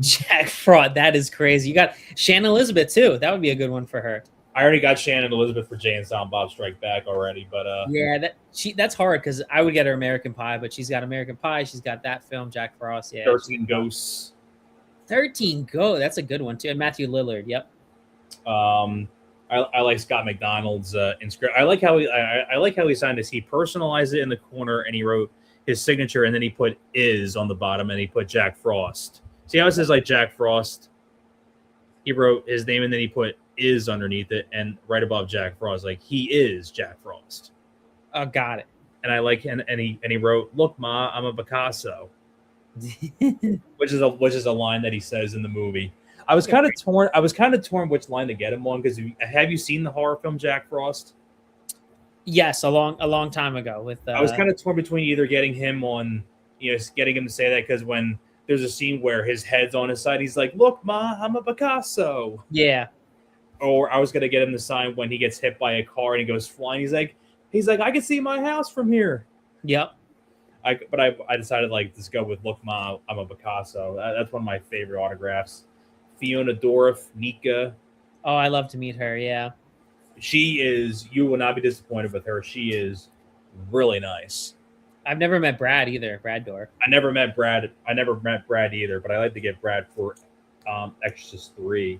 Jack Frost. That is crazy. You got Shannon Elizabeth too. That would be a good one for her. I already got Shannon Elizabeth for Jay and Silent Bob Strike Back already, but yeah, that's hard because I would get her American Pie, but she's got American Pie. She's got that film, Jack Frost. Yeah, 13 Ghosts. 13 Go. That's a good one too. And Matthew Lillard. Yep. I like Scott McDonald's inscription. I like how he signed this. He personalized it in the corner and he wrote his signature, and then he put "is" on the bottom, and he put Jack Frost. See how it says like Jack Frost? He wrote his name and then he put "is" underneath it, and right above Jack Frost, like he is Jack Frost. Oh, got it. And I like and he wrote, "Look, Ma, I'm a Picasso," which is a line that he says in the movie. I was kind of torn which line to get him on, because have you seen the horror film Jack Frost? Yes, a long time ago. With I was kind of torn between either getting him on, getting him to say that, because when there's a scene where his head's on his side, he's like, "Look, Ma, I'm a Picasso." Yeah. Or I was gonna get him to sign when he gets hit by a car and he goes flying. He's like, "I can see my house from here." Yep. But I decided let's go with "Look, Ma, I'm a Picasso." That's one of my favorite autographs. Fiona Dorff, Nika. Oh, I love to meet her. Yeah. She is. You will not be disappointed with her. She is really nice. I've never met Brad either. Brad Dorff. I never met Brad either, but I like to get Brad for Exorcist 3.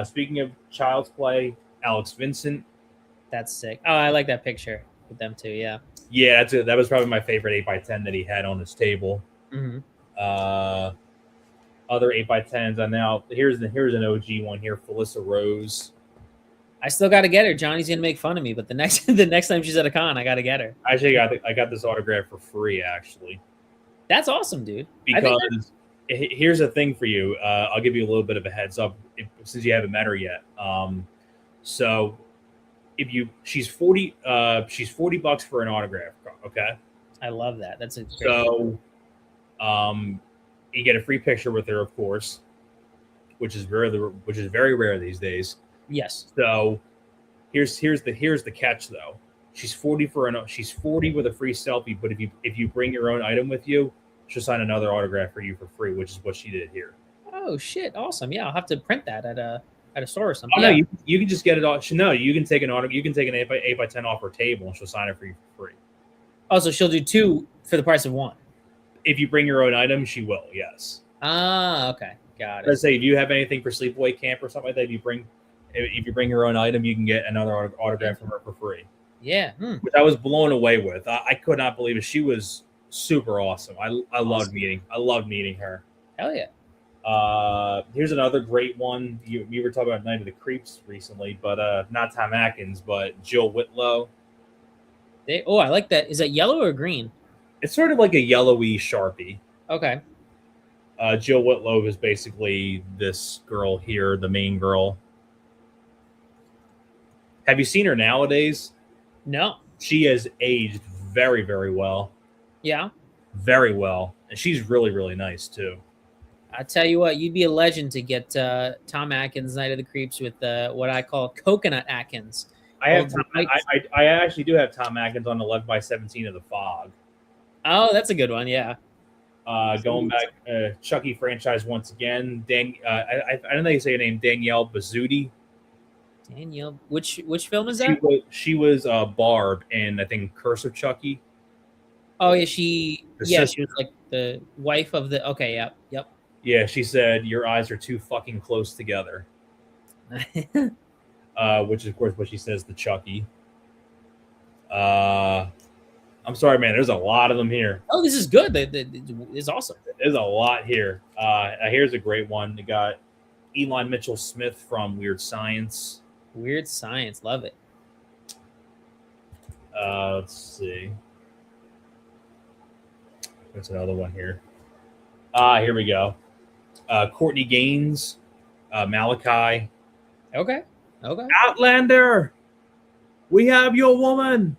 Speaking of Child's Play, Alex Vincent. That's sick. Oh, I like that picture with them too. Yeah. Yeah, that was probably my favorite 8x10 that he had on his table. Mm-hmm. Other 8x10s. And now here's an OG one here, Felissa Rose. I still got to get her. Johnny's gonna make fun of me, but the next time she's at a con, I got to get her. Actually, I got this autograph for free. Actually, that's awesome, dude. Because here's the thing for you. I'll give you a little bit of a heads up since you haven't met her yet. So she's $40 for an autograph. Okay. I love that. That's a great so. You get a free picture with her, of course, which is very rare these days. Yes. So here's the catch though. She's 40 with a free selfie, but if you bring your own item with you, she'll sign another autograph for you for free, which is what she did here. Oh shit! Awesome. Yeah, I'll have to print that at a store or something. Oh no, you can just get it off. No, you can take an 8x10 off her table and she'll sign it for you for free. Oh, so she'll do 2 for the price of 1. If you bring your own item, she will. Yes. Ah, okay, got it. Let's say if you have anything for sleepaway camp or something like that, if you bring your own item, you can get another autograph from her for free. Yeah. Which I was blown away with. I could not believe it. She was super awesome. I loved meeting her. Hell yeah. Here's another great one. You were talking about Night of the Creeps recently, but not Tom Atkins, but Jill Whitlow. I like that. Is that yellow or green? It's sort of like a yellowy Sharpie. Okay. Jill Whitlow is basically this girl here, the main girl. Have you seen her nowadays? No. She has aged very, very well. Yeah. Very well. And she's really, really nice, too. I tell you what, you'd be a legend to get Tom Atkins, Night of the Creeps, with what I call Coconut Atkins. I actually do have Tom Atkins on 11x17 of the Fog. Oh, that's a good one, yeah. Going back, Chucky franchise once again. I don't know how you say her name, Danielle Bazzuti. Danielle, which film is that? She was Barb in, I think, Curse of Chucky. Oh yeah, she was like the wife of the. Okay, yep. Yeah, she said your eyes are too fucking close together. Which is of course what she says to Chucky. I'm sorry, man. There's a lot of them here. Oh, this is good. It's awesome. There's a lot here. Here's a great one. We got Eli Mitchell Smith from Weird Science. Weird Science, love it. Let's see. There's another one here. Here we go. Courtney Gaines, Malachi. Okay. Okay. Outlander, we have your woman.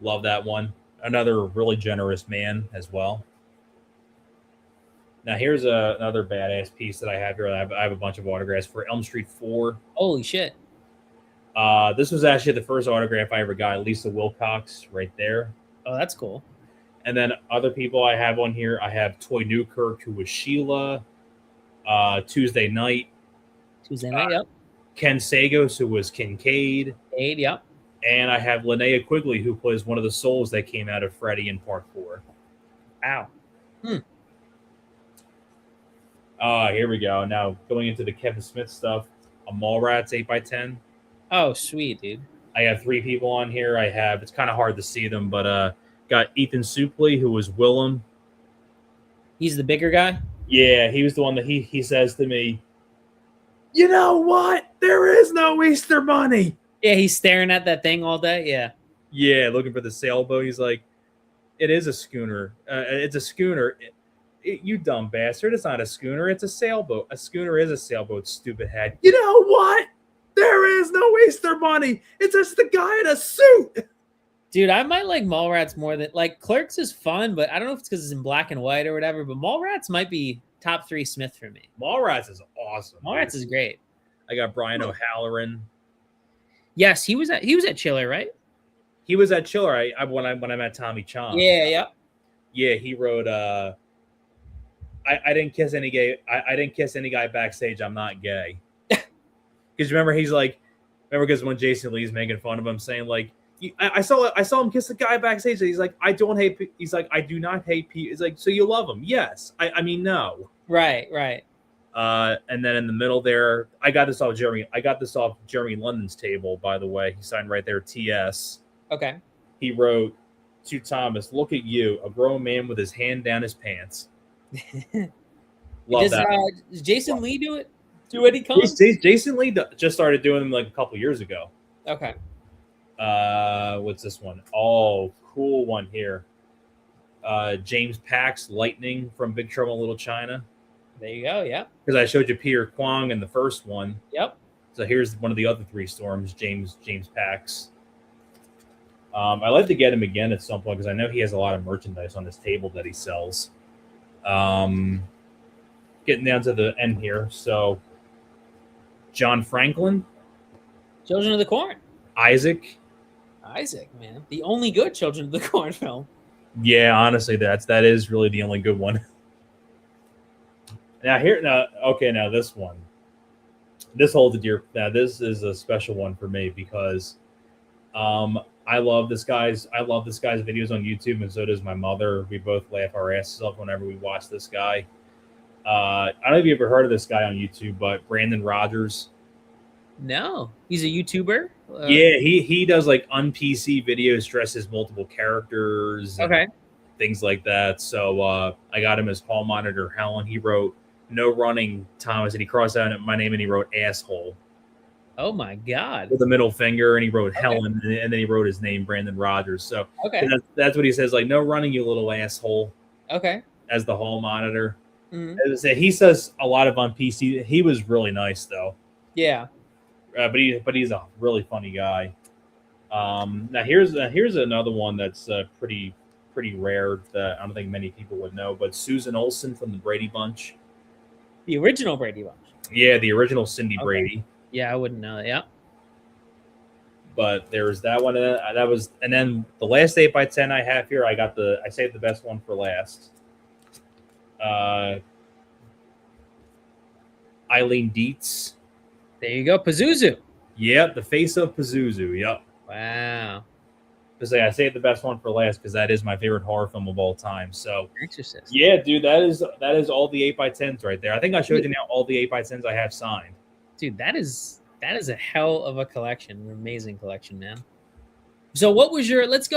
Love that one. Another really generous man as well. Now here's another badass piece that I have here. I have a bunch of autographs for Elm Street 4. Holy shit. This was actually the first autograph I ever got. Lisa Wilcox right there. Oh, that's cool. And then other people I have on here. I have Toy Newkirk, who was Sheila. Tuesday Night. Yep. Ken Sagos, who was Kincaid. Yep. And I have Linnea Quigley, who plays one of the souls that came out of Freddy in Part 4. Wow. Here we go. Now, going into the Kevin Smith stuff, a Mallrats 8x10. Oh, sweet, dude. I have 3 people on here. I have, it's kind of hard to see them, but got Ethan Suplee, who was Willem. He's the bigger guy? Yeah, he was the one that he says to me, you know what? There is no Easter Bunny. Yeah, he's staring at that thing all day. Yeah. Yeah, looking for the sailboat. He's like, it is a schooner. It's a schooner. You dumb bastard. It's not a schooner. It's a sailboat. A schooner is a sailboat, stupid head. You know what? There is no Easter Bunny. It's just the guy in a suit. Dude, I might like Mallrats more than... Like, Clerks is fun, but I don't know if it's because it's in black and white or whatever, but Mallrats might be top 3 Smith for me. Mallrats is awesome. Mallrats is great. I got Brian O'Halloran. Yes, he was at Chiller, right? He was at Chiller when I met Tommy Chong. Yeah. Yeah, he wrote I didn't kiss any gay. I didn't kiss any guy backstage. I'm not gay. Because remember, because when Jason Lee's making fun of him, saying like, I saw him kiss the guy backstage. He's like, I don't hate. He's like, I do not hate people. He's like, so you love him? Yes. I mean, no. Right. And then in the middle there, I got this off Jeremy London's table, by the way. He signed right there, TS. Okay. He wrote to Thomas, look at you, a grown man with his hand down his pants. Love that. Does Jason Lee do it? Do Eddie Combs? Jason Lee just started doing them like a couple years ago. Okay. What's this one? Oh, cool one here. James Pax, Lightning from Big Trouble in Little China. There you go. Yeah. Because I showed you Peter Kwong in the first one. Yep. So here's one of the other 3 storms, James Pax. I'd like to get him again at some point because I know he has a lot of merchandise on his table that he sells. Getting down to the end here. So John Franklin. Children of the Corn. Isaac, man. The only good Children of the Corn film. Yeah, honestly, that is really the only good one. Now this one. This holds a dear. Now this is a special one for me because I love this guy's videos on YouTube, and so does my mother. We both laugh our asses off whenever we watch this guy. I don't know if you ever heard of this guy on YouTube, but Brandon Rogers. No, he's a YouTuber. Yeah, he does like un-PC videos, dresses multiple characters, and things like that. So I got him as hall monitor Helen. He wrote "No running, Thomas," and he crossed out my name and he wrote "asshole." Oh my God! With a middle finger, and he wrote Helen, and then he wrote his name, Brandon Rogers. So that's what he says, like, "No running, you little asshole." Okay. As the hall monitor. Mm-hmm. As I say, he says a lot of on PC. He was really nice though. Yeah. But he's a really funny guy. Now here's another one that's pretty rare that I don't think many people would know. But Susan Olsen from the Brady Bunch. The original Brady Bunch. Yeah, the original Cindy Brady. Yeah, I wouldn't know that. Yeah. But there's that one, and then the last 8x10 I have here, I saved the best one for last. Eileen Dietz. There you go, Pazuzu. Yep, the face of Pazuzu. Yep. Wow. I saved the best one for last because that is my favorite horror film of all time. So, Exorcist. Yeah, dude, that is all the 8x10s right there. I think I showed you now all the 8x10s I have signed. Dude, that is a hell of a collection, an amazing collection, man. So, what was your? Let's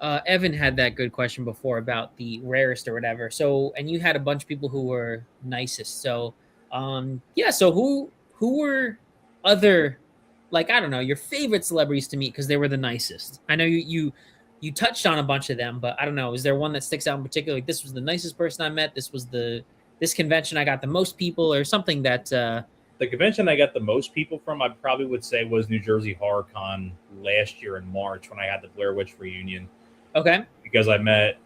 Evan had that good question before about the rarest or whatever. So, and you had a bunch of people who were nicest. So, So who were other, like, I don't know, your favorite celebrities to meet because they were the nicest? I know you touched on a bunch of them, but I don't know. Is there one that sticks out in particular? Like, this was the nicest person I met. This convention I got the most people, or something that the convention I got the most people from, I probably would say, was New Jersey Horror Con last year in March when I had the Blair Witch reunion. Okay. Because I met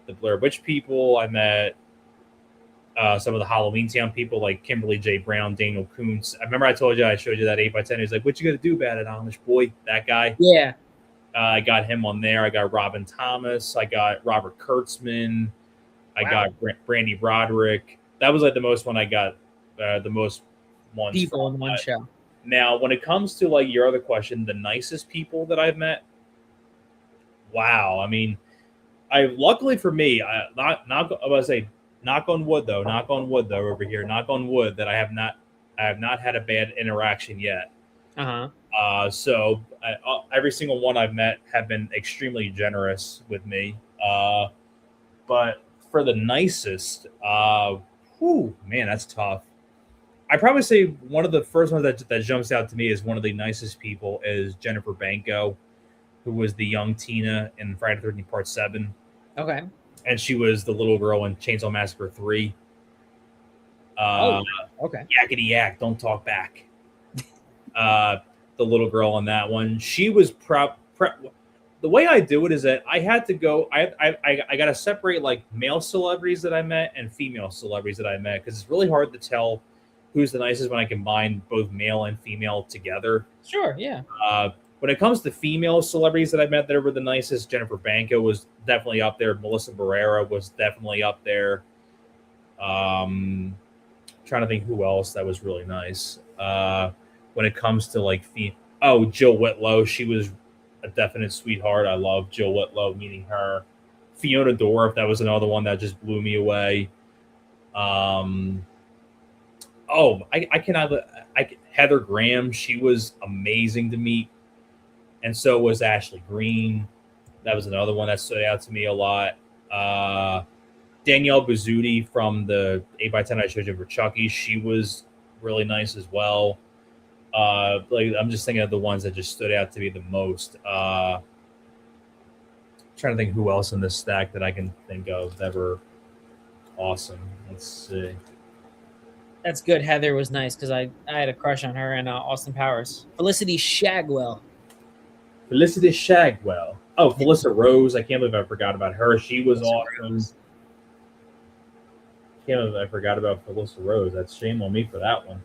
the Blair Witch people. I met some of the Halloween Town people like Kimberly J. Brown, Daniel Koontz. I remember I told you I showed you that 8x10. He's like, "What you gonna do about it, Amish boy?" That guy. Yeah. I got him on there. I got Robin Thomas. I got Robert Kurtzman. I got Brandy Broderick. That was like the most one I got. The most ones people from. in one show. Now, when it comes to like your other question, the nicest people that I've met. Wow, I mean, luckily for me, I was gonna say knock on wood though over here, knock on wood that I have not had a bad interaction yet. So every single one I've met have been extremely generous with me. But for the nicest, man, that's tough. I probably say one of the first ones that jumps out to me as one of the nicest people is Jennifer Banco, who was the young Tina in Friday the 13th Part 7. Okay. And she was the little girl in Chainsaw Massacre 3. Okay. Yakety yak, don't talk back. The little girl on that one. She was the way I do it is that I had to go. I got to separate like male celebrities that I met and female celebrities that I met because it's really hard to tell who's the nicest when I combine both male and female together. Sure, yeah. When it comes to female celebrities that I met that were the nicest, Jennifer Banco was definitely up there. Melissa Barrera was definitely up there. Trying to think who else that was really nice. When it comes to like Jill Whitlow, she was a definite sweetheart. I love Jill Whitlow, meeting her. Fiona Dorff, that was another one that just blew me away. Heather Graham, she was amazing to meet. And so was Ashley Green. That was another one that stood out to me a lot. Danielle Bizzuti from the 8x10 I showed you for Chucky, she was really nice as well. I'm just thinking of the ones that just stood out to me the most. Trying to think who else in this stack that I can think of that were awesome. Let's see. That's good. Heather was nice because I had a crush on her and Austin Powers. Felicity Shagwell. Oh, Felissa Rose. I can't believe I forgot about her. She was awesome. Can't believe I forgot about Felissa Rose. That's shame on me for that one.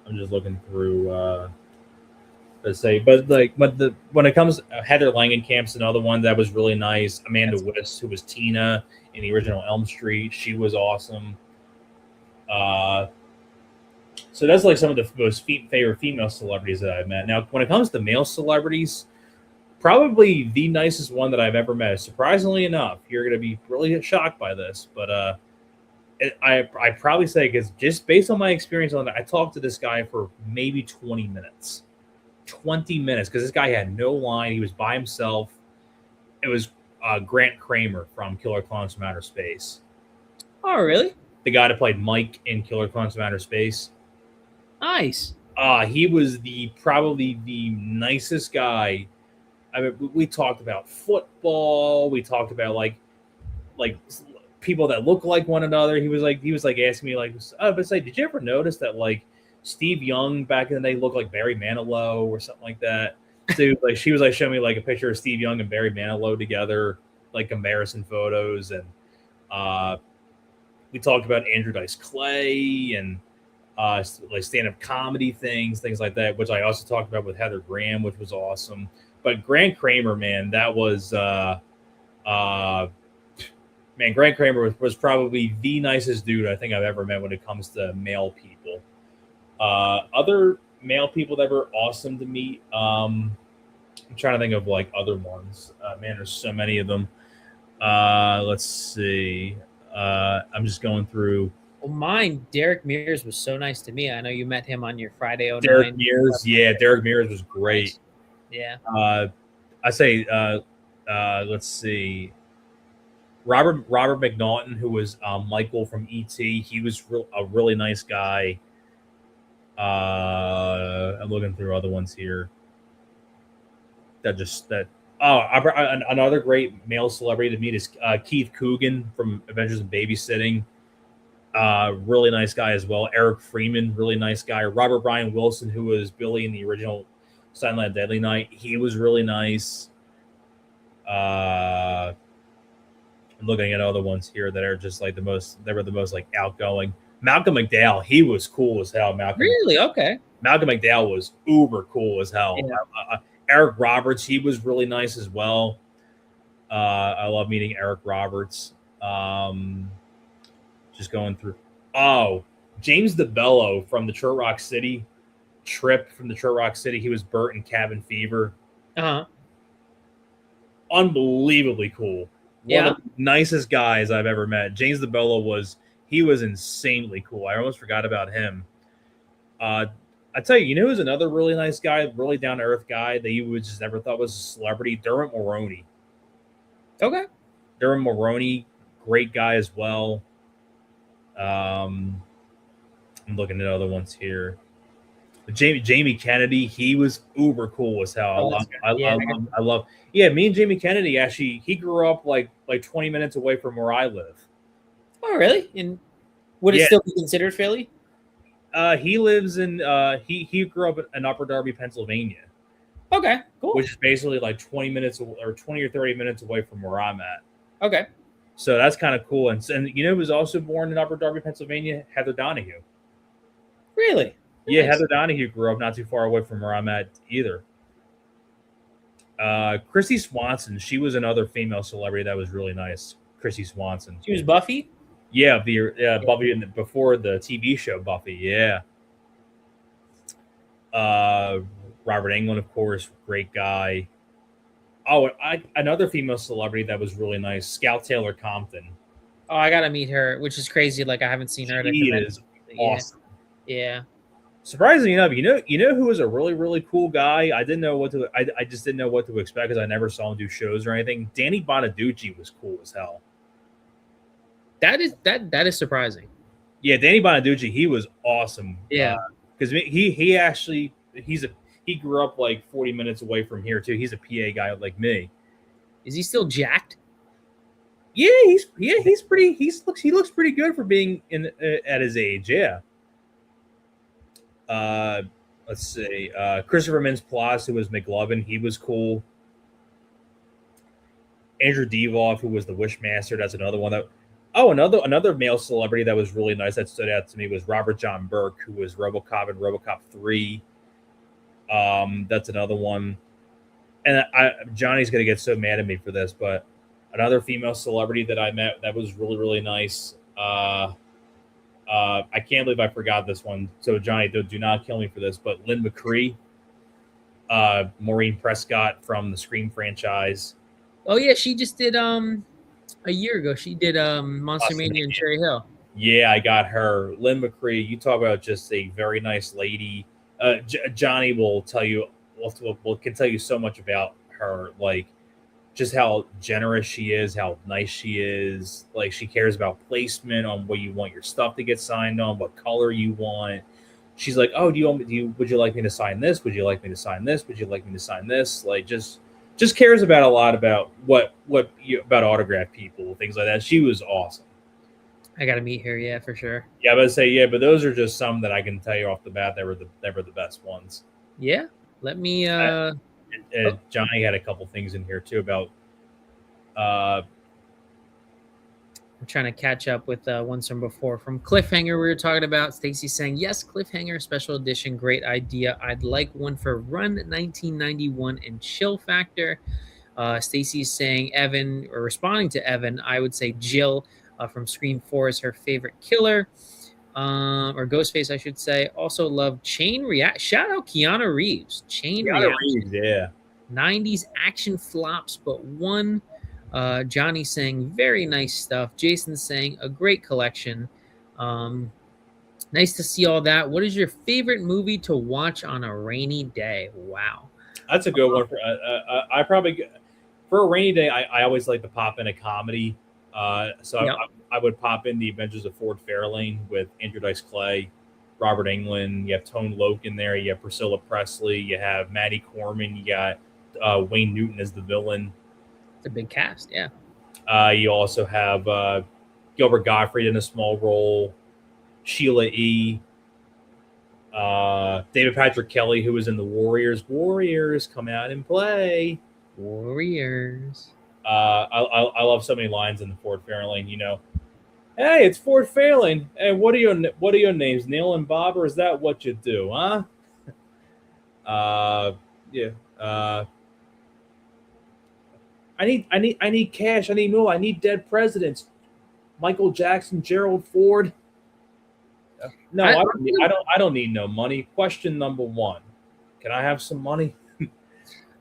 I'm just looking through. When it comes, Heather Langenkamp's another one that was really nice. Amanda Wiss, who was Tina in the original Elm Street, she was awesome. So that's like some of the most favorite female celebrities that I've met. Now, when it comes to male celebrities, probably the nicest one that I've ever met. Surprisingly enough, you're going to be really shocked by this, but I probably say, because just based on my experience on that, I talked to this guy for maybe 20 minutes. 20 minutes, because this guy had no line. He was by himself. It was Grant Kramer from Killer Clowns from Outer Space. Oh, really? The guy that played Mike in Killer Clowns from Outer Space. Nice. He was probably the nicest guy. I mean, we talked about football. We talked about like people that look like one another. He was like asking me like, but say, did you ever notice that like Steve Young back in the day looked like Barry Manilow or something like that? So like she was like showing me like a picture of Steve Young and Barry Manilow together, like comparison photos, and we talked about Andrew Dice Clay and like stand-up comedy things like that, which I also talked about with Heather Graham, which was awesome. But Grant Kramer, man, that was Grant Kramer was probably the nicest dude I think I've ever met when it comes to male people. Other male people that were awesome to meet. I'm trying to think of like other ones. Man, there's so many of them. Let's see. I'm just going through. Well, mine, Derek Mears was so nice to me. I know you met him on your Friday 09. Derek Mears, yeah, Derek Mears was great. Yeah. I say, let's see. Robert McNaughton, who was Michael from E.T., he was a really nice guy. I'm looking through other ones here. Another great male celebrity to meet is Keith Coogan from Adventures in Babysitting. Really nice guy as well. Eric Freeman, really nice guy. Robert Brian Wilson, who was Billy in the original Silent Deadly Night, he was really nice. I'm looking at other ones here that are just like they were the most like outgoing. Malcolm McDowell, he was cool as hell. Really? Okay. Malcolm McDowell was uber cool as hell. Yeah. Eric Roberts, he was really nice as well. I love meeting Eric Roberts. Just going through. Oh, James DeBello from Detroit Rock City. Trip from Detroit Rock City. He was Bert in Cabin Fever. Uh-huh. Unbelievably cool. One of the nicest guys I've ever met. James DeBello was insanely cool. I almost forgot about him. I tell you, who's another really nice guy, really down to earth guy that you would just never thought was a celebrity? Dermot Mulroney. Okay. Dermot Mulroney, great guy as well. I'm looking at other ones here. Jamie Kennedy, he was uber cool as hell. I love. Yeah, me and Jamie Kennedy actually, he grew up like 20 minutes away from where I live. Oh, really? And would it still be considered Philly? He lives in he grew up in Upper Darby, Pennsylvania. Okay, cool. Which is basically like 20 minutes or 20 or 30 minutes away from where I'm at. Okay. So that's kind of cool. And who was also born in Upper Darby, Pennsylvania? Heather Donahue. Really? Yeah, nice. Heather Donahue grew up not too far away from where I'm at either. Chrissy Swanson, she was another female celebrity that was really nice. Chrissy Swanson. She was Buffy? Yeah, Buffy before the TV show Buffy, yeah. Robert Englund, of course, great guy. Oh, another female celebrity that was really nice, Scout Taylor Compton. Oh, I gotta meet her, which is crazy. Like I haven't seen her. She is awesome. Yeah. Surprisingly enough, you know who was a really, really cool guy? I didn't know what to. I just didn't know what to expect because I never saw him do shows or anything. Danny Bonaducci was cool as hell. That is surprising. Yeah, Danny Bonaducci, he was awesome. Yeah, because he grew up like 40 minutes away from here too. He's a PA guy like me. Is he still jacked? Yeah, he's pretty. He looks pretty good for being at his age. Yeah. Let's see. Christopher Mintz-Plasse, who was McLovin, he was cool. Andrew Devoff, who was the Wishmaster, that's another one that. Oh, another male celebrity that was really nice that stood out to me was Robert John Burke, who was RoboCop in RoboCop 3. That's another one. And Johnny's gonna get so mad at me for this, but another female celebrity that I met that was really, really nice. I can't believe I forgot this one. So Johnny, do not kill me for this, but Lynn McCree, Maureen Prescott from the Scream franchise. Oh yeah, she just did a year ago. She did Monster Mania in Cherry Hill. Yeah, I got her. Lynn McCree, you talk about just a very nice lady. Johnny will tell you can tell you so much about her, like just how generous she is, how nice she is. Like she cares about placement on what you want your stuff to get signed on, what color you want. She's like, oh, would you like me to sign this? Would you like me to sign this? Would you like me to sign this? Like just cares about a lot about about autograph people, things like that. She was awesome. I got to meet her, yeah, for sure. Yeah, but those are just some that I can tell you off the bat that were the best ones. Yeah, let me. Johnny had a couple things in here too about. I'm trying to catch up with ones from before. From Cliffhanger, we were talking about. Stacy saying, "Yes, Cliffhanger special edition, great idea. I'd like one for Run 1991 and Chill Factor." Stacy's saying, Evan, or responding to Evan, I would say Jill. From Scream 4 is her favorite killer, or Ghostface, I should say. Also love Chain React. Shout out Keanu Reeves. Chain Reaction. Yeah. 90s action flops, but one. Johnny saying very nice stuff. Jason saying a great collection. Nice to see all that. What is your favorite movie to watch on a rainy day? Wow, that's a good one. I probably for a rainy day. I always like to pop in a comedy. I would pop in The Adventures of Ford Fairlane with Andrew Dice Clay, Robert Englund. You have Tone Loc in there. You have Priscilla Presley. You have Maddie Corman. You got Wayne Newton as the villain. It's a big cast, yeah. You also have Gilbert Gottfried in a small role. Sheila E. David Patrick Kelly, who was in the Warriors. Warriors, come out and play. Warriors. I love so many lines in the Ford Fairlane. You know, hey, it's Ford Fairlane. Hey, what are your names? Neil and Bob, or is that what you do, huh? Yeah. I need cash. I need more. I need dead presidents. Michael Jackson, Gerald Ford. No, I don't need no money. Question number one: can I have some money?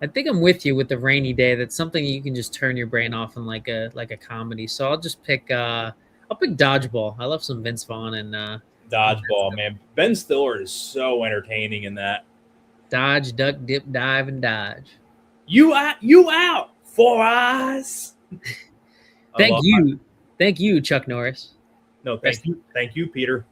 I think I'm with you with the rainy day. That's something you can just turn your brain off in like a comedy. So I'll just pick Dodgeball. I love some Vince Vaughn and Dodgeball, man. Ben Stiller is so entertaining in that. Dodge, duck, dip, dive, and dodge. You out, Four Eyes. Thank you, Chuck Norris. No, thank you, Peter.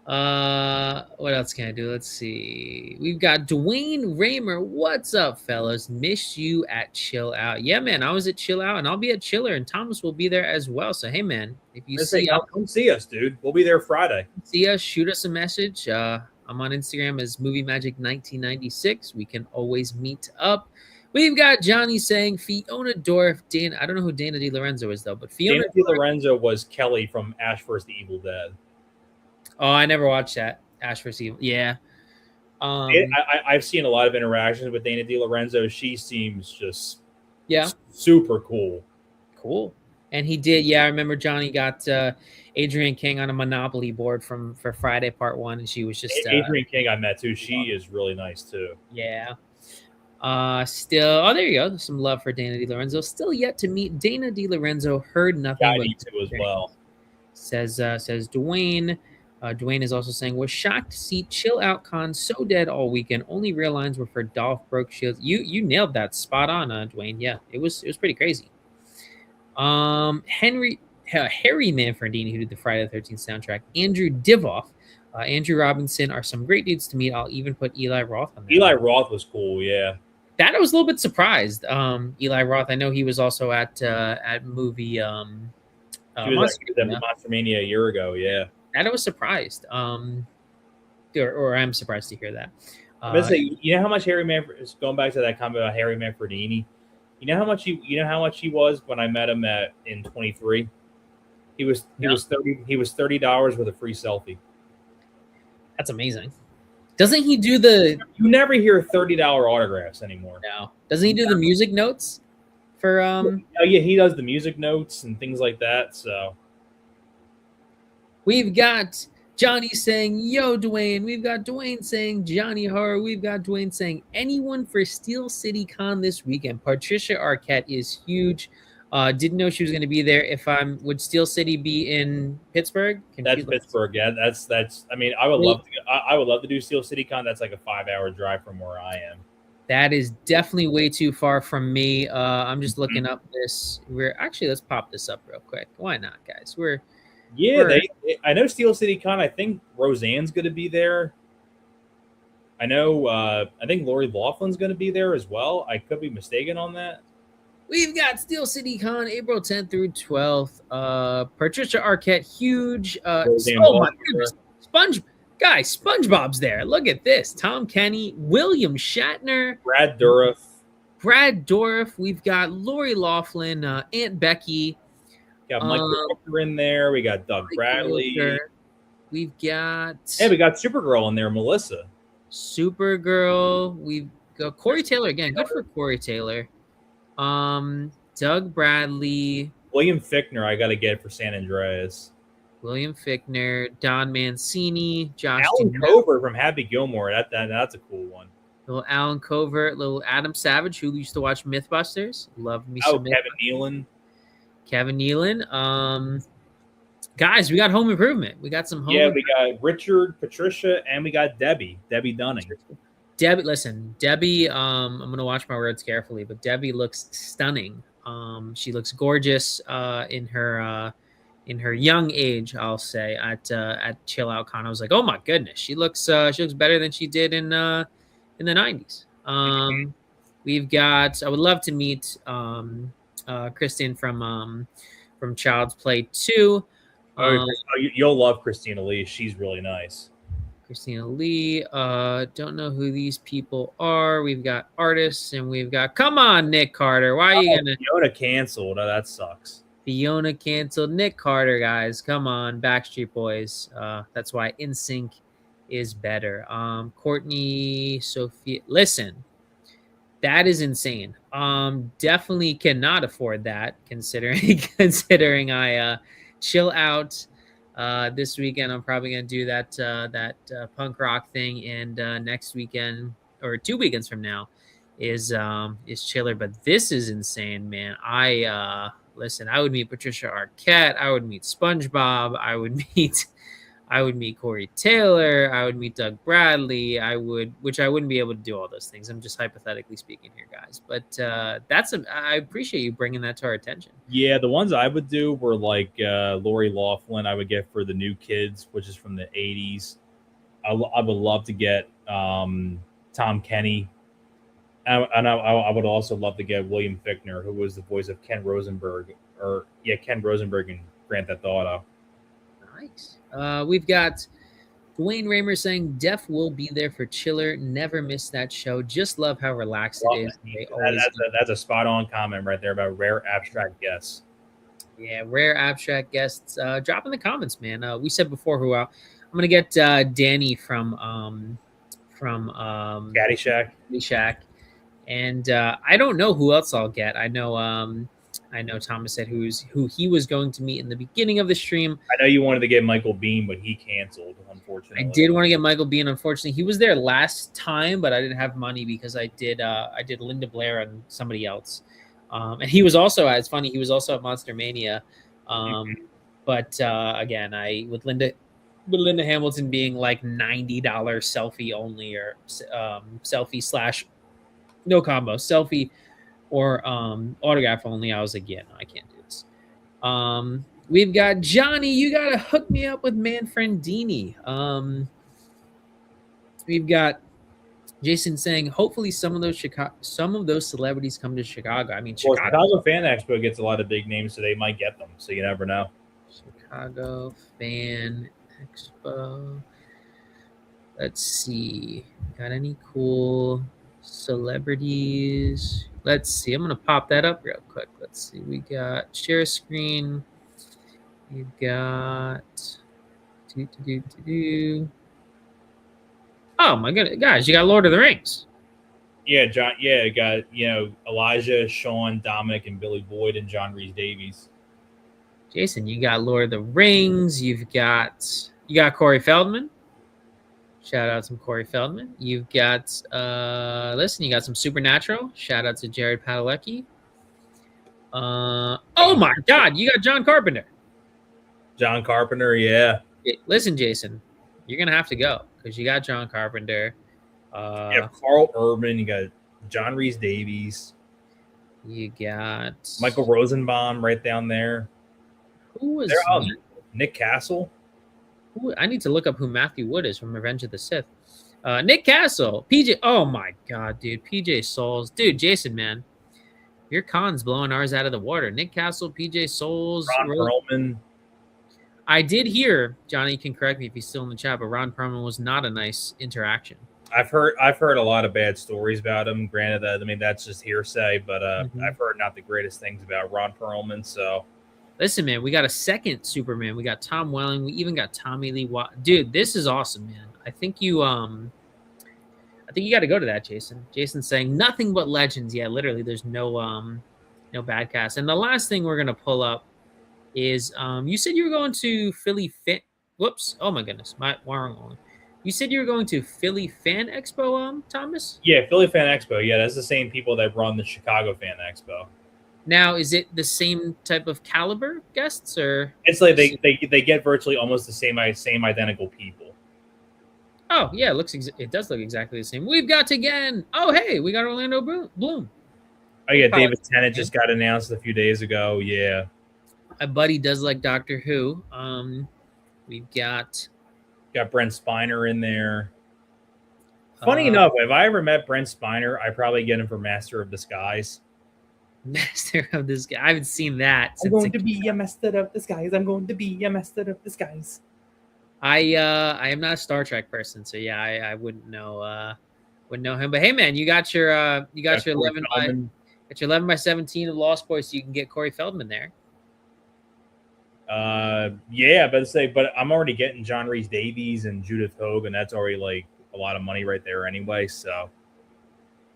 What else can I do? Let's see. We've got Dwayne Raymer. What's up, fellas? Miss you at Chill Out. Yeah, man. I was at Chill Out, and I'll be at Chiller, and Thomas will be there as well. So, hey, man, if you see us, come see us, dude. We'll be there Friday. See us. Shoot us a message. I'm on Instagram as Movie Magic 1996. We can always meet up. We've got Johnny saying Fiona Dorff. I don't know who Dana DiLorenzo is though, but Fiona DiLorenzo was Kelly from Ash vs. the Evil Dead. Oh, I never watched that. Ash vs. Evil. Yeah. I've seen a lot of interactions with Dana DiLorenzo. She seems just super cool. Cool. And he did. Yeah, I remember Johnny got Adrienne King on a Monopoly board for Friday Part 1, and she was just Adrienne King I met too. She is really nice too. Yeah. Still, there you go. Some love for Dana DiLorenzo. Still yet to meet Dana DiLorenzo. Heard nothing. I need to as well. Says Dwayne. Dwayne is also saying, was shocked to see Chill Out Con so dead all weekend. Only real lines were for Dolph broke shields. You nailed that spot on, Dwayne. Yeah, it was pretty crazy. Harry Manfredini, who did the Friday the 13th soundtrack. Andrew Divoff, Andrew Robinson are some great dudes to meet. I'll even put Eli Roth on there. Eli Roth was cool, yeah. That I was a little bit surprised. Eli Roth, I know he was also at movie. He was at Monster Mania a year ago, yeah. That I was surprised. Or I'm surprised to hear that. You know how much going back to that comment about Harry Manfredini. You know how much he was when I met him in 23. He was $30 with a free selfie. That's amazing. Doesn't he do the? You never hear $30 autographs anymore. No. Doesn't he do the music notes for? Oh yeah, he does the music notes and things like that. So we've got Johnny saying, "Yo, Dwayne." We've got Dwayne saying, "Johnny Horror." We've got Dwayne saying, "Anyone for Steel City Con this weekend?" Patricia Arquette is huge. Didn't know she was going to be there. Would Steel City be in Pittsburgh? That's Pittsburgh. Yeah, that's. I mean, I would love to do Steel City Con. That's like a 5-hour drive from where I am. That is definitely way too far from me. I'm just looking up this. Let's pop this up real quick. Why not, guys? I know Steel City Con. I think Roseanne's going to be there. I know. I think Lori Laughlin's going to be there as well. I could be mistaken on that. We've got Steel City Con April 10th through 12th. Patricia Arquette, huge. Oh my goodness, SpongeBob's there. Look at this. Tom Kenny, William Shatner, Brad Dourif. We've got Lori Laughlin, Aunt Becky. Got Mike Walker in there. We got Doug Bradley. We've got we got Supergirl in there, Melissa. Supergirl. We've got Corey Taylor again. Good for Corey Taylor. Doug Bradley, William Fichtner, I got to get for San Andreas. William Fichtner, Don Mancini, Josh Alan Covert from Happy Gilmore. That's a cool one. Little Alan Covert, little Adam Savage, who used to watch Mythbusters. Love me some. Kevin Nealon. Guys, we got Home Improvement. We got some home. Yeah, we got Richard, Patricia, and we got Debbie Dunning. Debbie, I'm going to watch my words carefully, but Debbie looks stunning. She looks gorgeous in her young age, I'll say, at Chill Out Con. I was like, oh my goodness, she looks better than she did in the 90s. We've got, I would love to meet Kristen from Child's Play 2. Um, You'll love Christina Lee. She's really nice. Christina Lee. Don't know who these people are. We've got artists and we've got. Come on, Nick Carter. Why are you gonna? Fiona canceled. Oh, that sucks. Fiona canceled. Nick Carter, guys. Come on, Backstreet Boys. That's why NSYNC is better. Courtney, Sophia. Listen, that is insane. Definitely cannot afford that considering I chill out this weekend. I'm probably gonna do that punk rock thing, and next weekend or 2 weekends from now is chiller. But this is insane, man. Listen, I would meet Patricia Arquette. I would meet SpongeBob. I would meet Corey Taylor. I would meet Doug Bradley. Which I wouldn't be able to do all those things. I'm just hypothetically speaking here, guys. But I appreciate you bringing that to our attention. Yeah, the ones I would do were like Lori Loughlin. I would get for the New Kids, which is from the '80s. I would love to get Tom Kenny. And I would also love to get William Fichtner, who was the voice of Ken Rosenberg in Grand Theft Auto. Nice. We've got Dwayne Raymer saying Def will be there for Chiller. Never miss that show. Just love how relaxed it is. That's a spot on comment right there about rare abstract guests. Yeah, rare abstract guests. Drop in the comments, man. We said before who I'm gonna get Danny from Caddyshack. And I don't know who else I'll get. I know Thomas said who he was going to meet in the beginning of the stream. I know you wanted to get Michael Bean, but he canceled, unfortunately. I did want to get Michael Bean. Unfortunately, he was there last time, but I didn't have money because I did Linda Blair and somebody else. And he was also, it's funny, he was also at Monster Mania. But again, with Linda Hamilton being like $90 selfie only, or selfie / no combo, selfie or autograph only, I was like, yeah, no, I can't do this. We've got Johnny. You gotta hook me up with Manfredini. We've got Jason saying, hopefully some of those celebrities come to Chicago. I mean, Chicago Fan Expo gets a lot of big names, so they might get them. So you never know. Chicago Fan Expo. Let's see. Got any cool celebrities? Let's see. I'm gonna pop that up real quick. Let's see. We got share screen. We've got oh my goodness, guys! You got Lord of the Rings. Yeah, John. Yeah, you got Elijah, Sean, Dominic, and Billy Boyd, and John Rhys Davies. Jason, you got Lord of the Rings. You got Corey Feldman. Shout out to Corey Feldman. You've got you got some Supernatural. Shout out to Jared Padalecki. Oh my God, you got John Carpenter. John Carpenter, yeah. Listen, Jason, you're gonna have to go because you got John Carpenter. Carl Urban. You got John Rhys Davies. You got Michael Rosenbaum right down there. Who was Nick Castle? I need to look up who Matthew Wood is from Revenge of the Sith. Nick Castle, PJ. Oh my God, dude, PJ Souls, dude, Jason, man, your con's blowing ours out of the water. Nick Castle, PJ Souls, Ron Perlman. I did hear, Johnny can correct me if he's still in the chat, but Ron Perlman was not a nice interaction. I've heard a lot of bad stories about him. Granted, that's just hearsay, but I've heard not the greatest things about Ron Perlman. So, listen, man, we got a second Superman. We got Tom Welling. We even got Tommy Lee Watt. Dude, this is awesome, man. I think you got to go to that, Jason. Jason's saying nothing but legends. Yeah, literally, there's no bad cast. And the last thing we're gonna pull up is you said you were going to Philly Fan. Whoops! Oh my goodness, wrong one. You said you were going to Philly Fan Expo, Thomas? Yeah, Philly Fan Expo. Yeah, that's the same people that run the Chicago Fan Expo. Now, is it the same type of caliber guests, or it's like they get virtually almost the same identical people? Oh yeah, it does look exactly the same. We've got again. Oh hey, we got Orlando Bloom. Oh yeah, David Tennant just got announced a few days ago. Yeah, my buddy does like Doctor Who. We've got Brent Spiner in there. Funny enough, if I ever met Brent Spiner, I'd probably get him for Master of Disguise. Master of the Sky. I haven't seen that I'm since going it to came be a out. master of the skies. I'm going to be a master of the skies. I am not a Star Trek person, so yeah, I wouldn't know him. But hey, man, you got your Got Corey 11 by Feldman. got your 11 by 17 of Lost Boys, so you can get Corey Feldman there. Yeah, but I'm already getting John Rhys Davies and Judith Hogue, and that's already like a lot of money right there anyway. So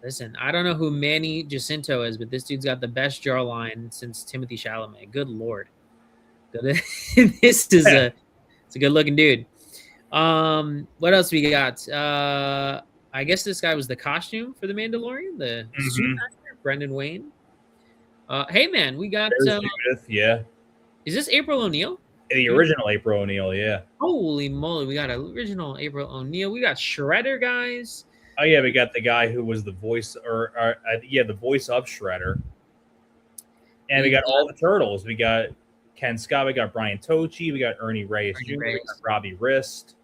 Listen, I don't know who Manny Jacinto is, but this dude's got the best jawline since Timothy Chalamet. Good lord, this is it's a good looking dude. What else we got? I guess this guy was the costume for the Mandalorian, the suit master, Brendan Wayne. Hey man, we got. There's Judith, yeah. Is this April O'Neil? The original April O'Neil, yeah. Holy moly, we got an original April O'Neil. We got Shredder, guys. Oh yeah, we got the guy who was the voice, the voice of Shredder. And we got all the turtles. We got Ken Scott. We got Brian Tochi. We got Ernie Reyes Jr. We got Robbie Wrist.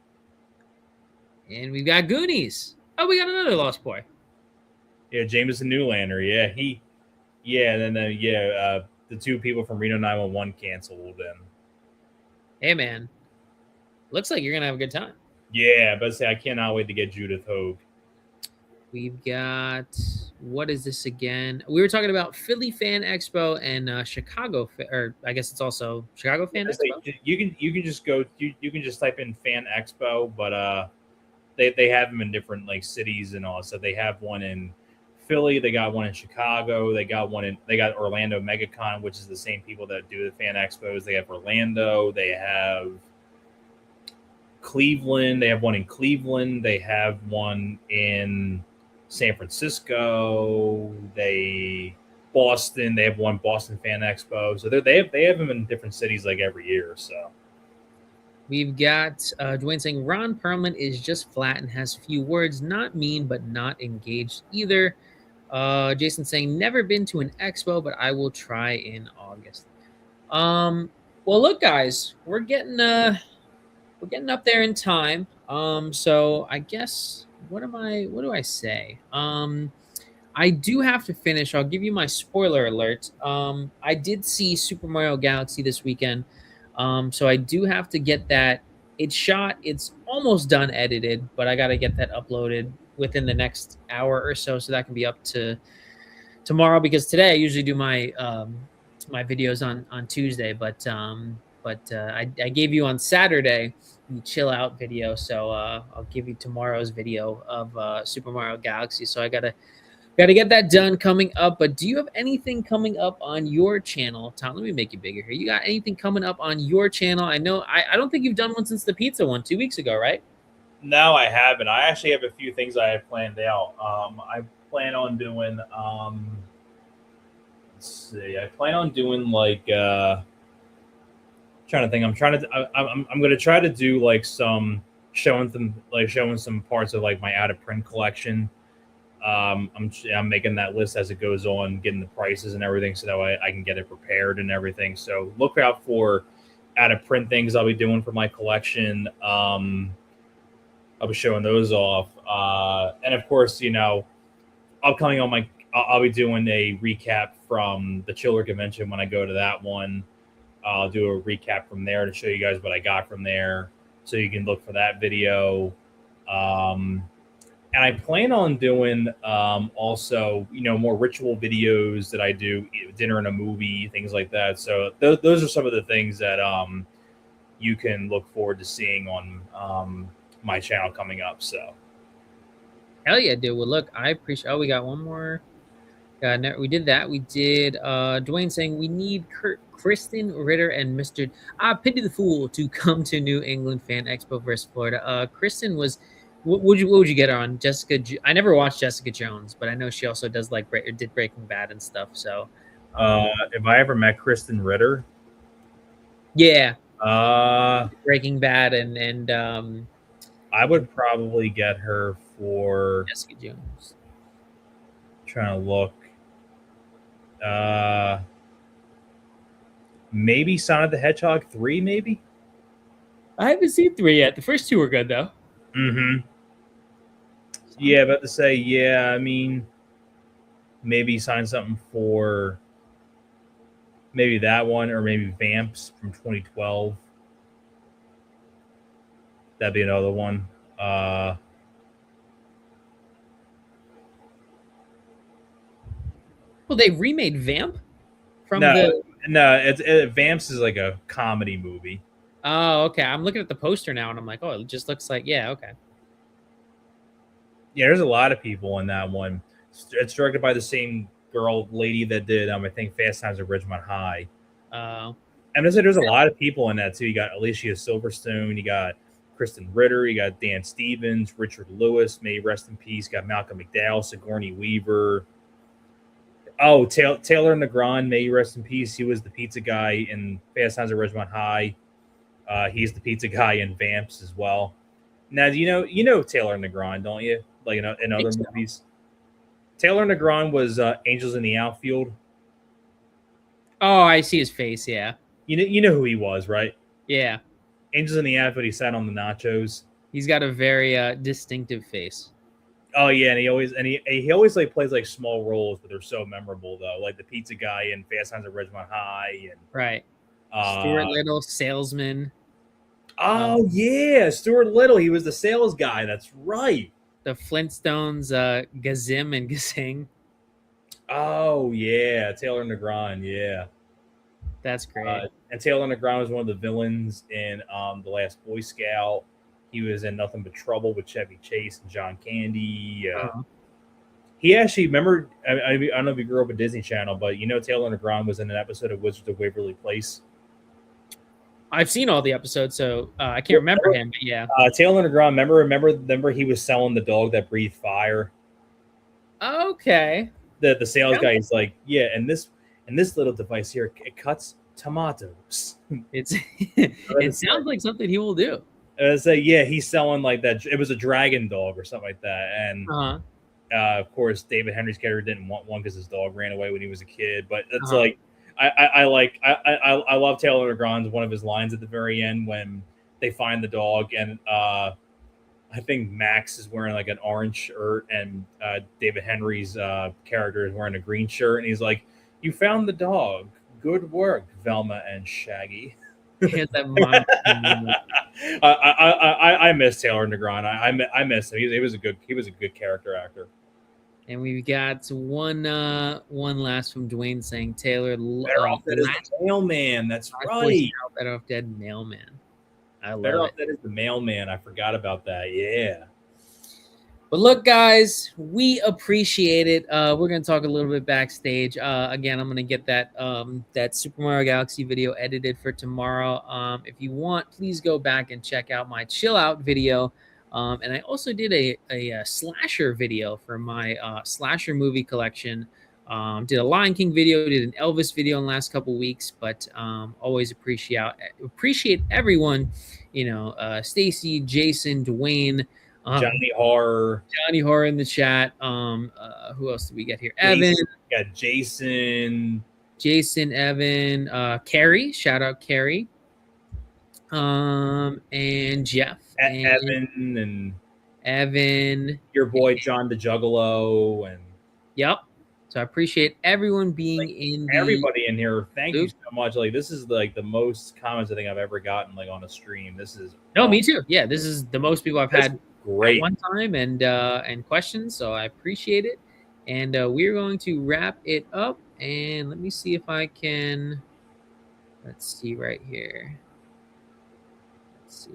And we've got Goonies. Oh, we got another Lost Boy. Yeah, Jameson Newlander. Yeah. And then the two people from Reno 911 canceled him. Hey man, looks like you're gonna have a good time. Yeah, but I cannot wait to get Judith Hogue. We've got, what is this again? We were talking about Philly Fan Expo and Chicago, or I guess it's also Chicago Fan Expo. You can just go. You can just type in Fan Expo, but they have them in different like cities and all. So they have one in Philly. They got one in Chicago. They got Orlando MegaCon, which is the same people that do the Fan Expos. They have Orlando. They have Cleveland. They have one in Cleveland. They have one in San Francisco. Boston. They have one Boston Fan Expo. So they have them in different cities like every year. So we've got Dwayne saying Ron Perlman is just flat and has few words, not mean but not engaged either. Jason saying never been to an expo, but I will try in August. Well, look, guys, we're getting up there in time. So I guess what do I say? I do have to finish. I'll give you my spoiler alert. I did see Super Mario Galaxy this weekend. So I do have to get that. It's shot. It's almost done edited, but I got to get that uploaded within the next hour or so that can be up to tomorrow, because today I usually do my my videos on Tuesday, but I gave you on Saturday the chill out video, so I'll give you tomorrow's video of Super Mario Galaxy. So I gotta get that done coming up. But do you have anything coming up on your channel, Tom? Let me make you bigger here. You got anything coming up on your channel? I know I don't think you've done one since the pizza one 2 weeks ago, right? No, I haven't. I actually have a few things I have planned out. I plan on doing let's see. I plan on doing like trying to think. I'm going to try to do like some showing some parts of like my out of print collection. I'm making that list as it goes on, getting the prices and everything, so that way I can get it prepared and everything. So look out for out of print things I'll be doing for my collection. I'll be showing those off. And of course, upcoming on I'll be doing a recap from the Chiller convention when I go to that one. I'll do a recap from there to show you guys what I got from there, so you can look for that video. And I plan on doing also, more ritual videos that I do, dinner and a movie, things like that. So those are some of the things that you can look forward to seeing on my channel coming up. So hell yeah, dude. Well, look, I appreciate. Oh, we got one more. We did that. We did. Dwayne saying we need Kristen Ritter and Mr. Pity the Fool to come to New England Fan Expo versus Florida. Kristen was. What would you get her on? Jessica? I never watched Jessica Jones, but I know she also does did Breaking Bad and stuff. So, if I ever met Kristen Ritter, yeah, Breaking Bad and I would probably get her for Jessica Jones. Trying to look. Maybe Sonic the Hedgehog 3, maybe? I haven't seen 3 yet. The first 2 were good, though. Mm-hmm. Yeah, about to say, yeah, I mean, maybe sign something for Maybe that one, or maybe Vamps from 2012. That'd be another one. Well, they remade Vamp from No, the. Vamps is like a comedy movie. Oh, okay. I'm looking at the poster now, and I'm like, oh, it just looks like, yeah, okay. Yeah, there's a lot of people in that one. It's directed by the same lady that did I think Fast Times at Ridgemont High. And there's a lot of people in that too. You got Alicia Silverstone, you got Kristen Ritter, you got Dan Stevens, Richard Lewis, may rest in peace. You got Malcolm McDowell, Sigourney Weaver. Oh, Taylor Negron, may rest in peace. He was the pizza guy in Fast Times at Ridgemont High. He's the pizza guy in Vamps as well. Now, do you know Taylor Negron, don't you? Like in other movies. Taylor Negron was Angels in the Outfield. Oh, I see his face. Yeah. You know who he was, right? Yeah. Angels in the Outfield. He sat on the nachos. He's got a very distinctive face. Oh yeah, and he always like plays like small roles, but they're so memorable though. Like the pizza guy in Fast Times at Ridgemont High, and right. Stuart Little, salesman. Oh yeah, Stuart Little. He was the sales guy. That's right. The Flintstones, Gazim and Gazing. Oh yeah, Taylor Negron. Yeah, that's great. And Taylor Negron was one of the villains in The Last Boy Scout. He was in Nothing But Trouble with Chevy Chase and John Candy. He actually, remember, I don't know if you grew up with Disney Channel, but you know Taylor Negron was in an episode of Wizards of Waverly Place. I've seen all the episodes, so I can't remember him, but yeah. Taylor Negron, remember he was selling the dog that breathed fire? Okay. The sales guy is like, yeah, and this little device here, it cuts tomatoes. It sounds like something he will do. Yeah, he's selling like that. It was a dragon dog or something like that, and of course, David Henry's character didn't want one because his dog ran away when he was a kid. But it's like I love Taylor Negron's one of his lines at the very end when they find the dog, and I think Max is wearing like an orange shirt, and David Henry's character is wearing a green shirt, and he's like, "You found the dog. Good work, Velma and Shaggy." I miss Taylor Negron. I miss him. He was a good character actor. And we've got one last from Dwayne saying Taylor Better Off Dead is the mailman. That's right. Better Off Dead mailman. I love Better it. Off Dead is the mailman. I forgot about that. Yeah. But look, guys, we appreciate it. We're gonna talk a little bit backstage. Again, I'm gonna get that that Super Mario Galaxy video edited for tomorrow. If you want, please go back and check out my chill out video. And I also did a slasher video for my slasher movie collection. Did a Lion King video, did an Elvis video in the last couple weeks, but always appreciate everyone. You know, Stacy, Jason, Dwayne. Johnny Horror in the chat. Who else did we get here? Evan. We got Jason, Evan, Carrie. Shout out Carrie. And Jeff. Evan. Your boy John the Juggalo, and yep. So I appreciate everyone being everybody in here. Thank you so much. Like this is like the most comments I think I've ever gotten like on a stream. This is me too. Yeah, this is the most people I've had. Great. At one time, and questions, so I appreciate it. And we're going to wrap it up, and let me see if I can, let's see right here. Let's see.